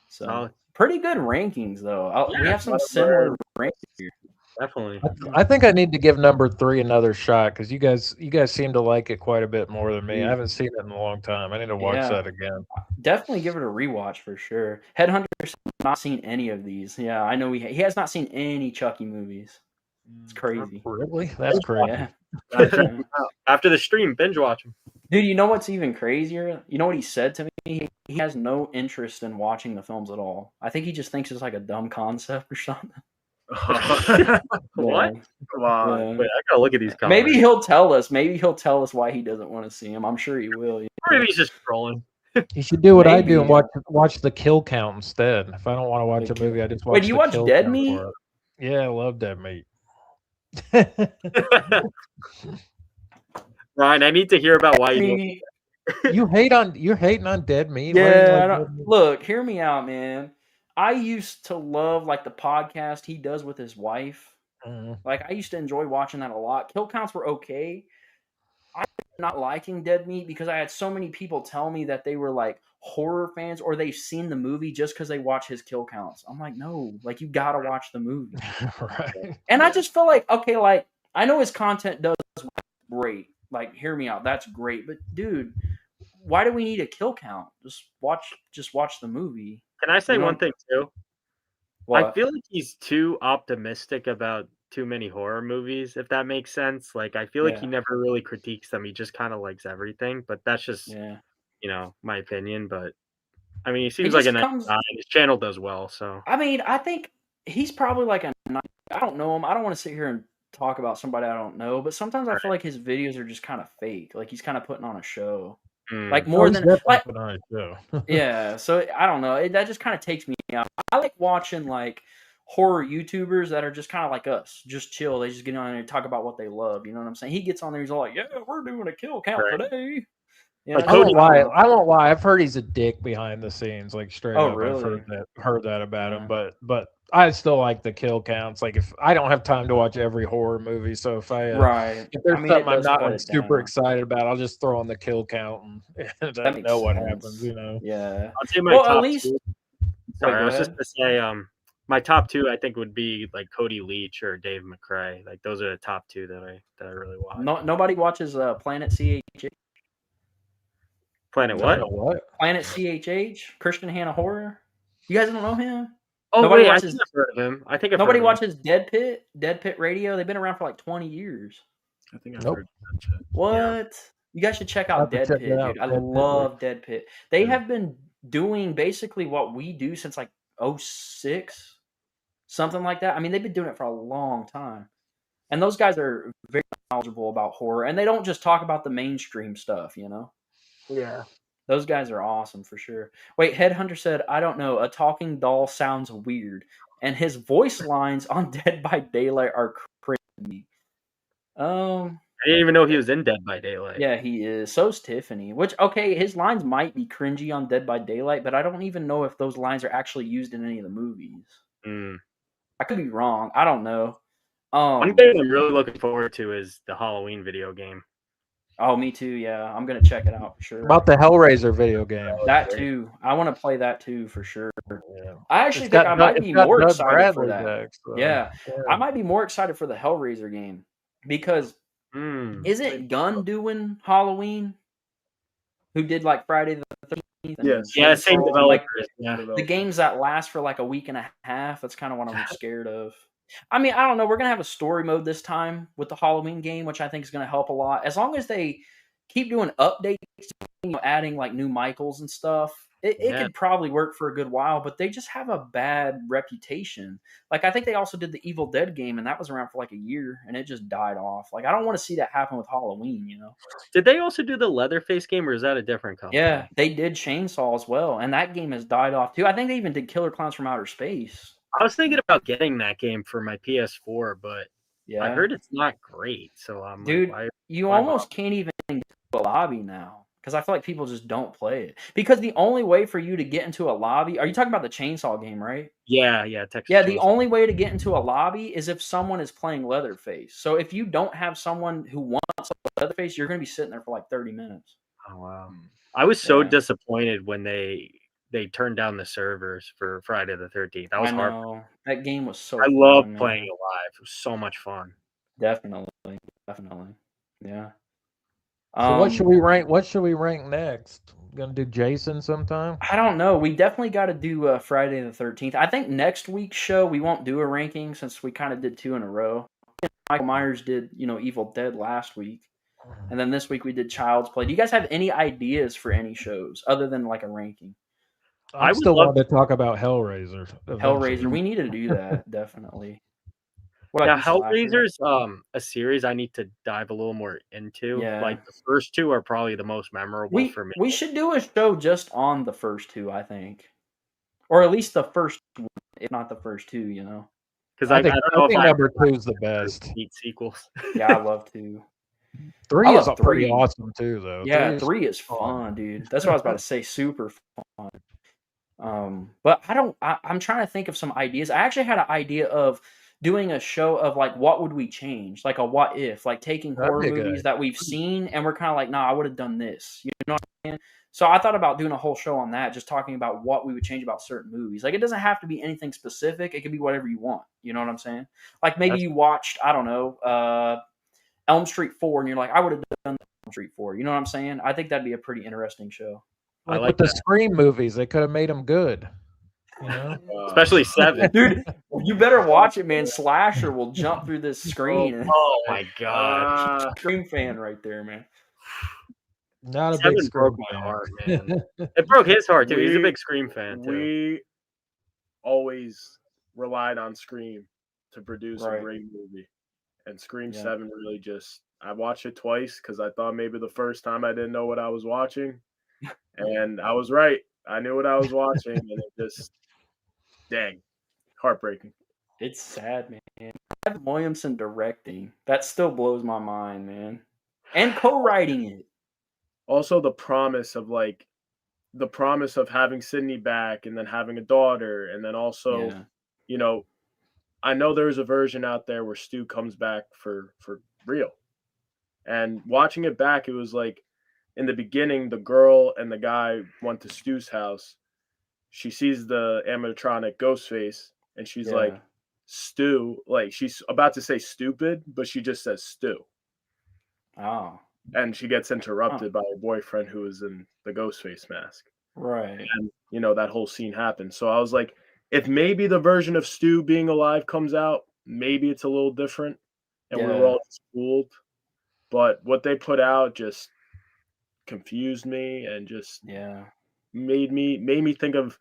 So pretty good rankings, though. We have some similar rankings here. Definitely. I think I need to give number 3 another shot because you guys seem to like it quite a bit more than me. I haven't seen it in a long time. I need to watch that again. Definitely give it a rewatch for sure. Headhunter's not seen any of these. Yeah, I know he has not seen any Chucky movies. It's crazy. Really? That's crazy. Yeah. After the stream, binge watch them. Dude, you know what's even crazier? You know what he said to me? He has no interest in watching the films at all. I think he just thinks it's like a dumb concept or something. What? Come on. Yeah. Wait, I gotta look at these comments. Maybe he'll tell us. Maybe he'll tell us why he doesn't want to see him. I'm sure he will. Or maybe he's just trolling. You should do what I do and Maybe. watch the kill count instead. If I don't want to watch a movie, I just watch. Wait, do you the watch kill Dead count Meat? for it. Yeah, I love Dead Meat. Ryan, I need to hear about why you. You're hating on Dead Meat. Why do you Yeah, like Dead Meat? look, hear me out, man. I used to love like the podcast he does with his wife. Like I used to enjoy watching that a lot. Kill counts were okay. I'm not liking Dead Meat because I had so many people tell me that they were like horror fans or they've seen the movie just because they watch his kill counts. I'm like, no, like you gotta watch the movie. Right. And I just feel like, okay, like I know his content does great. Like, hear me out, that's great. But dude, why do we need a kill count? Just watch the movie. Can I say one thing too? What? I feel like he's too optimistic about too many horror movies, if that makes sense. Like I feel like he never really critiques them. He just kind of likes everything. But that's just my opinion. But I mean, he seems like a nice guy. His channel does well. So I mean, I think he's probably like I don't know him. I don't want to sit here and talk about somebody I don't know. But sometimes I feel like his videos are just kind of fake. Like he's kind of putting on a show. Like more than like yeah. So I don't know. That just kind of takes me out. I like watching like horror YouTubers that are just kind of like us, just chill. They just get on there and talk about what they love. You know what I'm saying? He gets on there, he's all like, "Yeah, we're doing a kill count today." You know, I won't lie. I've heard he's a dick behind the scenes, like straight up. Really? I've heard that about him, but I still like the kill counts. Like if I don't have time to watch every horror movie, so if there's something I'm not like super excited about, I'll just throw on the kill count and I know what happens. You know? Yeah. I'll say my top two. Sorry, I was just gonna say My top two, I think, would be like Cody Leach or Dave McRae. Like those are the top two that I really watch. Nobody watches Planet CHH. Planet what? Planet CHH. Christian Hannah Horror. You guys don't know him? Oh Nobody wait, watches. I think I've heard of him. I think I've Nobody heard of him. watches Dead Pit Radio. They've been around for like 20 years. I think I've Nope. heard that shit. What? Yeah. You guys should check I'll out have to Dead check Pit, it out. dude. I Dead Pit love Dead Pit. They Yeah. have been doing basically what we do since like 06, something like that. I mean, they've been doing it for a long time. And those guys are very knowledgeable about horror. And they don't just talk about the mainstream stuff, you know? Yeah. Those guys are awesome for sure. Wait, Headhunter said, I don't know. A talking doll sounds weird. And his voice lines on Dead by Daylight are crazy. I didn't even know he was in Dead by Daylight. Yeah, he is. So's Tiffany. Which, okay, his lines might be cringy on Dead by Daylight, but I don't even know if those lines are actually used in any of the movies. I could be wrong. I don't know. One thing I'm really looking forward to is the Halloween video game. Oh, me too. Yeah, I'm gonna check it out for sure. About the Hellraiser video game. That too. I want to play that too for sure. Yeah. I actually think I might be more excited for that. Decks, so. Yeah, I might be more excited for the Hellraiser game because isn't Gunn doing Halloween? Who did like Friday the 13th? Yes. Yeah, same developers. The games that last for like a week and a half. That's kind of what I'm scared of. I mean, I don't know. We're going to have a story mode this time with the Halloween game, which I think is going to help a lot. As long as they keep doing updates, adding like new Michaels and stuff, it could probably work for a good while, but they just have a bad reputation. Like, I think they also did the Evil Dead game, and that was around for like a year, and it just died off. Like, I don't want to see that happen with Halloween, you know? Did they also do the Leatherface game, or is that a different company? Yeah, they did Chainsaw as well, and that game has died off too. I think they even did Killer Clowns from Outer Space. I was thinking about getting that game for my PS4, but I heard it's not great. So I'm dude, like, you almost can't even get to a lobby now because I feel like people just don't play it. Because the only way for you to get into a lobby, are you talking about the Chainsaw game, right? Yeah, Texas yeah. The Chainsaw. Only way to get into a lobby is if someone is playing Leatherface. So if you don't have someone who wants Leatherface, you're going to be sitting there for like 30 minutes. Oh wow! I was so disappointed when they turned down the servers for Friday the 13th. That was hard. That game was so I love playing it live. It was so much fun. Definitely. Yeah. So what should we rank? What should we rank next? Gonna do Jason sometime? I don't know. We definitely got to do Friday the 13th. I think next week's show we won't do a ranking since we kind of did 2 in a row. Michael Myers did, Evil Dead last week. And then this week we did Child's Play. Do you guys have any ideas for any shows other than like a ranking? I still want to talk about Hellraiser. Hellraiser, we need to do that, definitely. Yeah, Hellraiser's a series I need to dive a little more into. Yeah. Like the first 2 are probably the most memorable for me. We should do a show just on the first 2, I think. Or at least the first one, if not the first 2, Because I don't know if number 2 is the best. Eat sequels. Yeah, I love 2. 3 is pretty awesome too, though. Yeah, 3 is fun, dude. That's what I was about to say. Super fun. But I'm trying to think of some ideas. I actually had an idea of doing a show of like what would we change, like a what if, like taking horror movies that we've seen and we're kind of like, nah, I would have done this. You know what I mean? So I thought about doing a whole show on that, just talking about what we would change about certain movies. Like it doesn't have to be anything specific. It could be whatever you want. You know what I'm saying? Like maybe you watched, I don't know, Elm Street 4 and you're like, I would have done Elm Street 4. You know what I'm saying? I think that'd be a pretty interesting show. Like with the Scream movies, they could have made them good. You know? Especially 7. Dude, you better watch it, man. Slasher will jump through this screen. Oh my god. Scream fan right there, man. Not a 7 big broke my heart, man. It broke his heart too. He's a big Scream fan too. We always relied on Scream to produce a great movie. And Scream 7 really just, I watched it twice because I thought maybe the first time I didn't know what I was watching. And I was right. I knew what I was watching, and it just, dang, heartbreaking. It's sad, man. Evan Williamson directing. That still blows my mind, man. And co-writing it. Also the promise of having Sydney back and then having a daughter. And then also, I know there's a version out there where Stu comes back for real. And watching it back, it was like, in the beginning, the girl and the guy went to Stu's house. She sees the animatronic Ghostface, and she's Yeah. like, Stu, like she's about to say stupid, but she just says Stu. Oh, And she gets interrupted by her boyfriend who is in the Ghostface mask. right. And, you know, that whole scene happens. So I was like, if maybe the version of Stu being alive comes out, maybe it's a little different. And we were Yeah. all just fooled. But what they put out just confused me and just Yeah. made me think of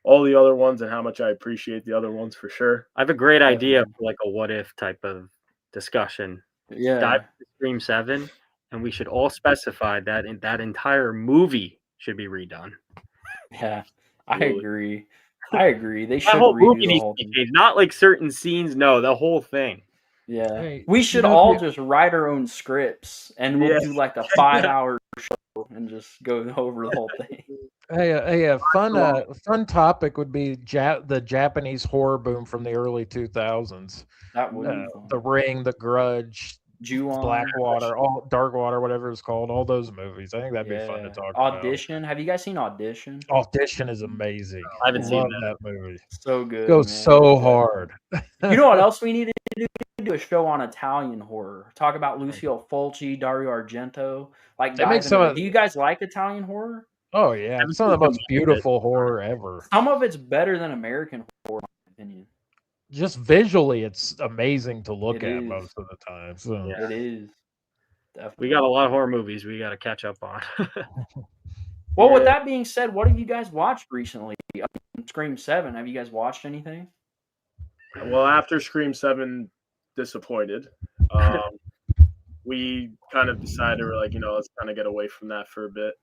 all the other ones and how much I appreciate the other ones for sure. I have a great idea Definitely. for like a what if type of discussion. Dive Yeah. into Scream 7, and we should all specify that that entire movie should be redone. Yeah. I Absolutely. agree. I agree. They That should whole redo movie the needs whole to be thing. changed. Not like certain scenes, no, the whole thing. Yeah. Hey, We you should know, all the- just write our own scripts and we'll Yes. do like a 5-hour show and just go over the whole thing. Hey, a fun topic would be the Japanese horror boom from the early 2000s. That would be fun. The Ring, The Grudge, Ju-on. Blackwater, all Darkwater, whatever it's called, all those movies. I think that'd be fun to Yeah. talk about. Audition. Have you guys seen Audition? Audition is amazing. I haven't seen Love that. that movie. So good. Goes man. so Yeah. hard. You know what else we need to do? We need to do a show on Italian horror. Talk about Lucio Fulci, Dario Argento. Like, They make dive some into of- Do you guys like Italian horror? Oh yeah, some of the most beautiful horror ever. Some of it's better than American horror, in my opinion. Just visually, it's amazing to look It at is. most of the time. So. Yeah. It is. Definitely. We got a lot of horror movies we got to catch up on. Well, with Yeah. that being said, what have you guys watched recently? Scream 7. Have you guys watched anything? Well, after Scream 7 disappointed, we kind of decided we're like, let's kind of get away from that for a bit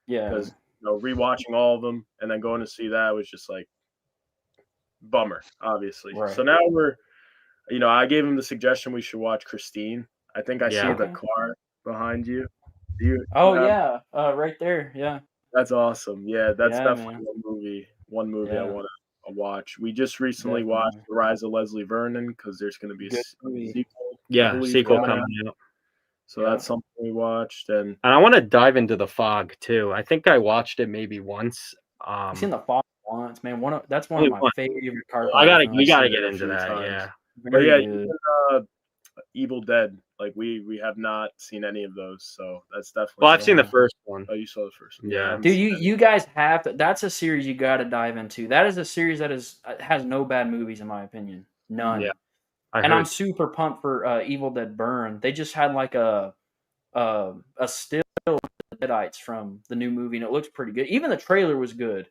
Yeah. because rewatching all of them and then going to see that was just like bummer, obviously. Right. So now we're, I gave him the suggestion we should watch Christine. I think I see Yeah. the car behind you. Do you? Oh, have- yeah. Right there. Yeah. That's awesome. Yeah, that's Yeah, definitely man. one movie I Yeah. want to watch. We just recently Definitely. watched The Rise of Leslie Vernon because there's going to be Good a movie. sequel. Yeah, believe sequel coming coming out. out. So Yeah. that's something we watched. And And I want to dive into The Fog too. I think I watched it maybe once. I've seen The Fog once, man. That's one Only of my one. favorite we Carpenter gotta films. we gotta seen it get a into few that. times. Yeah. but Very yeah, good. even, Evil Dead. Like we have not seen any of those. So that's definitely. Well, I've seen the Yeah. first one. Oh, you saw the first one. Yeah. I haven't Dude, seen any. you guys have to. That's a series you got to dive into. That is a series that has no bad movies in my opinion. None. Yeah, And I'm super pumped for Evil Dead Burn. They just had like a still of the Deadites from the new movie, and it looks pretty good. Even the trailer was good.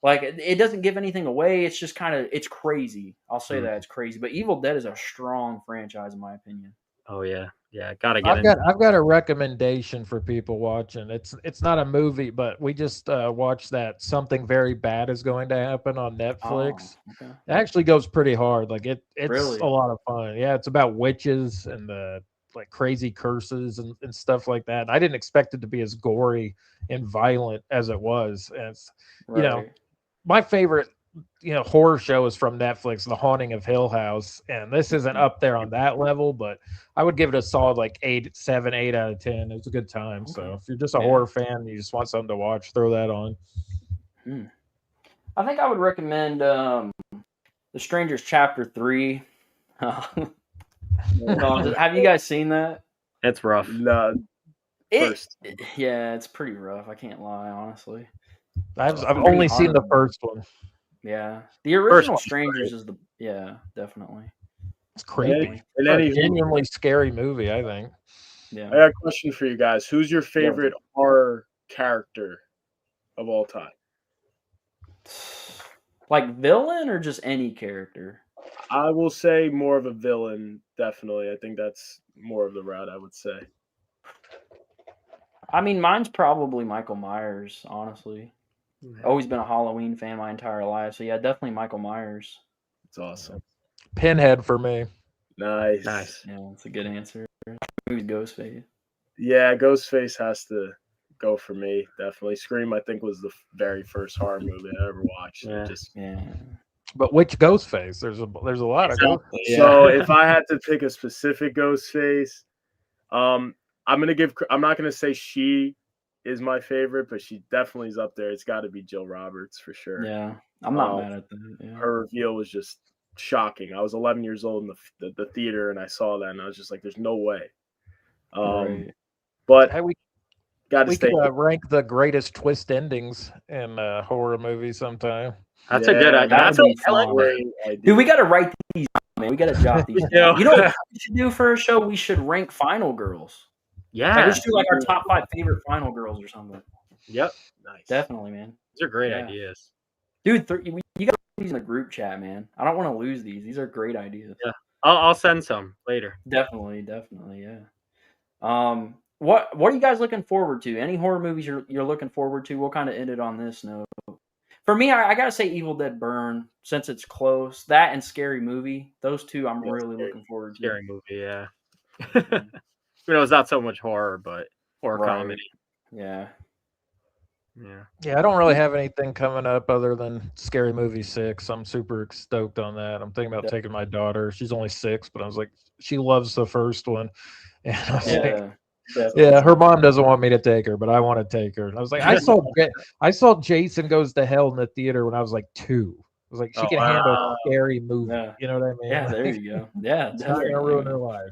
Like it doesn't give anything away. It's just it's crazy. I'll say that it's crazy. But Evil Dead is a strong franchise in my opinion. Oh yeah, gotta get in. I've got a recommendation for people watching. It's not a movie, but we just watched that Something Very Bad Is Going to Happen on Netflix. Oh, okay. It actually goes pretty hard. Like it's Really? a lot of fun. Yeah, it's about witches and like crazy curses and stuff like that. I didn't expect it to be as gory and violent as it was. And it's, Right. my favorite horror show is from Netflix, The Haunting of Hill House, and this isn't up there on that level, but I would give it a solid like 7, 8 out of 10. It was a good time. So if you're just a horror fan, you just want something to watch, throw that on. I think I would recommend The Strangers Chapter 3. Have you guys seen that? It's rough. No, first. Yeah, it's pretty rough. I can't lie, honestly. I've pretty only seen the hard. first one. Yeah, the original one's Strangers is definitely. It's creepy. And It's a any, genuinely scary movie, I think. Yeah. I got a question for you guys. Who's your favorite horror character of all time? Like villain or just any character? I will say more of a villain, definitely. I think that's more of the route I would say. I mean, mine's probably Michael Myers, honestly. Always been a Halloween fan my entire life, so yeah, definitely Michael Myers. It's awesome. Pinhead for me. Nice. Yeah, that's a good answer. Who's Ghostface? Yeah, Ghostface has to go for me, definitely. Scream, I think, was the very first horror movie I ever watched. Yeah. Yeah. But which Ghostface? There's a lot of Ghostface. So if I had to pick a specific Ghostface, I'm not gonna say she is my favorite, but she definitely is up there. It's got to be Jill Roberts for sure. Yeah, I'm not mad at that. Yeah. Her reveal was just shocking. I was 11 years old in the theater, and I saw that, and I was just like, "There's no way." Right. But Hey, we got to we stay. could rank the greatest twist endings in horror movies sometime. That's a good idea. That'd That's be I like fun. that. Great idea. Dude, we got to write these down, man. We got to jot these Yeah. down. You know what we should do for a show? We should rank Final Girls. Like, Yeah. we should do like our top 5 favorite Final Girls or something. Yep. Nice. Definitely, man. These are great Yeah. ideas. Dude, you got these in the group chat, man. I don't want to lose these. These are great ideas. Yeah. I'll send some later. Definitely, yeah. What are you guys looking forward to? Any horror movies you're looking forward to? We'll kind of end it on this note. For me, I gotta say Evil Dead Burn, since it's close. That and Scary Movie. Those two I'm really looking forward to. Scary movie, yeah. It's not so much horror, but horror comedy. Yeah. Yeah, I don't really have anything coming up other than Scary Movie 6. I'm super stoked on that. I'm thinking about taking my daughter. She's only 6, but I was like, she loves the first one. And I was like, yeah, her mom doesn't want me to take her, but I want to take her. And I was like, I saw Jason Goes to Hell in the theater when I was like 2. I was like, she can handle a scary movie. Yeah. You know what I mean? Yeah, there you go. Yeah, it's not gonna ruin her life.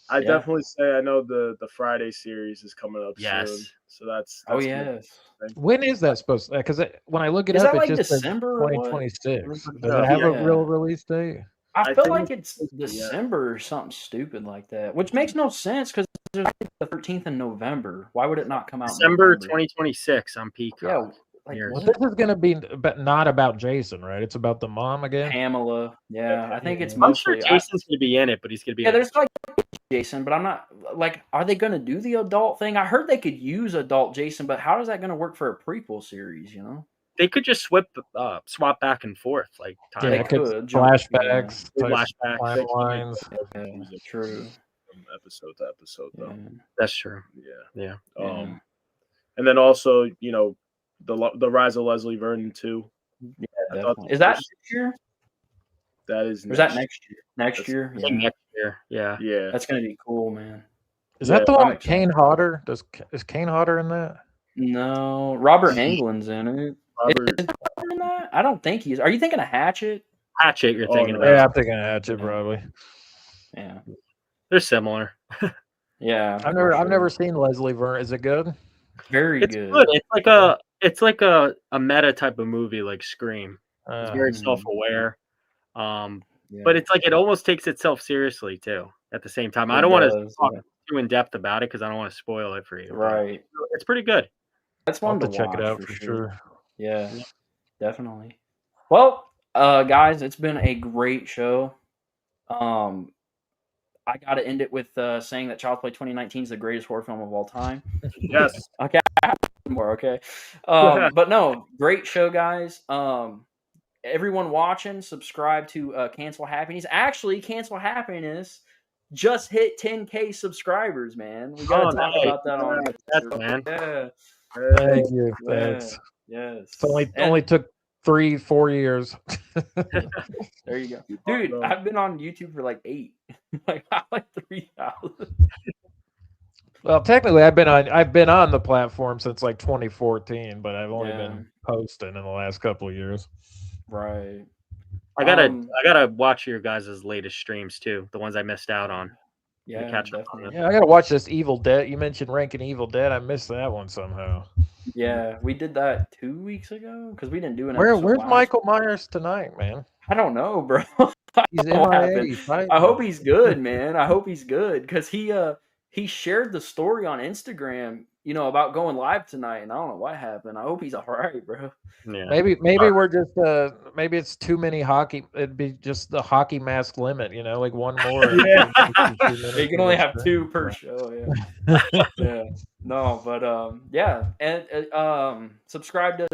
I definitely say I know the Friday series is coming up soon. So that's yes. When is that supposed to? Because when I look it is up, that like it just December says 2026. Does it have a real release date? I feel like it's December or something stupid like that, which makes no sense because there's the 13th in November. Why would it not come out December 2026 on Peacock? Yeah. Well, this is going to be not about Jason, right? It's about the mom again? Pamela. Yeah, I think it's I'm mostly... sure Jason's going to be in it, but he's going to be there's like Jason, but I'm not... Like, are they going to do the adult thing? I heard they could use adult Jason, but how is that going to work for a prequel series, you know? They could just swap back and forth, like they could flashbacks, timelines. Yeah, true. From episode to episode, though. That's true. Yeah. And then also, the Rise of Leslie Vernon too. Yeah, definitely. Is that next year? That is. Or is that next year? Next year. Next year. Yeah. Yeah. That's gonna be cool, man. Is that the one with Kane Hodder? Is Kane Hodder in that? No, Robert Englund's in it. Is in that? I don't think he is. Are you thinking of Hatchet? Hatchet, you're thinking about? Yeah, I'm thinking of Hatchet, probably. Yeah, they're similar. Yeah, I've never seen Leslie Vernon. Is it good? Very good. It's like a meta type of movie, like Scream. It's very self-aware, but it's like it almost takes itself seriously too. At the same time, I don't want to talk too in depth about it because I don't want to spoil it for you. Right, it's pretty good. That's one to check it out for sure. Yeah, definitely. Well, guys, it's been a great show. I got to end it with saying that Child's Play 2019 is the greatest horror film of all time. Yes. Okay. More okay. But no, great show, guys. Everyone watching, subscribe to Cancel Happiness. Actually, Cancel Happiness just hit 10K subscribers, man. We got to talk about that on that, man. Yeah. Thank you. Thanks. Yes. It only took 3-4 years. There you go, dude. I've been on YouTube for like 8, like 3,000. Well, technically, I've been on the platform since like 2014, but I've only been posting in the last couple of years. Right. I gotta watch your guys' latest streams too, the ones I missed out on. Yeah, definitely. Yeah, I gotta watch this Evil Dead. You mentioned ranking Evil Dead. I missed that one somehow. Yeah, we did that 2 weeks ago because we didn't do an Where's Michael Myers tonight, man? I don't know, bro. He's MIA. I hope he's good, man. I hope he's good because he shared the story on Instagram, about going live tonight, and I don't know what happened. I hope he's all right, bro. Yeah. Maybe we're just maybe it's too many hockey. It'd be just the hockey mask limit, like one more. Yeah. You can only have 2 per show. Yeah. Yeah. No, but and subscribe to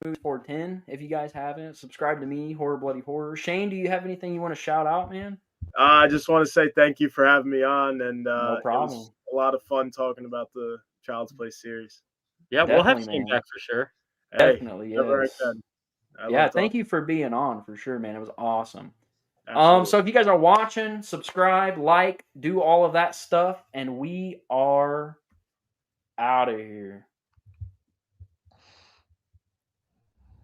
Movies 410 if you guys haven't. Subscribe to me, Horror Bloody Horror. Shane, do you have anything you want to shout out, man? I just want to say thank you for having me on, and no problem. It was a lot of fun talking about the Child's Play series. Yeah, we'll have Shane back for sure. Definitely, yes. Yeah, thank you for being on for sure, man. It was awesome. Absolutely. So if you guys are watching, subscribe, like, do all of that stuff, and we are out of here.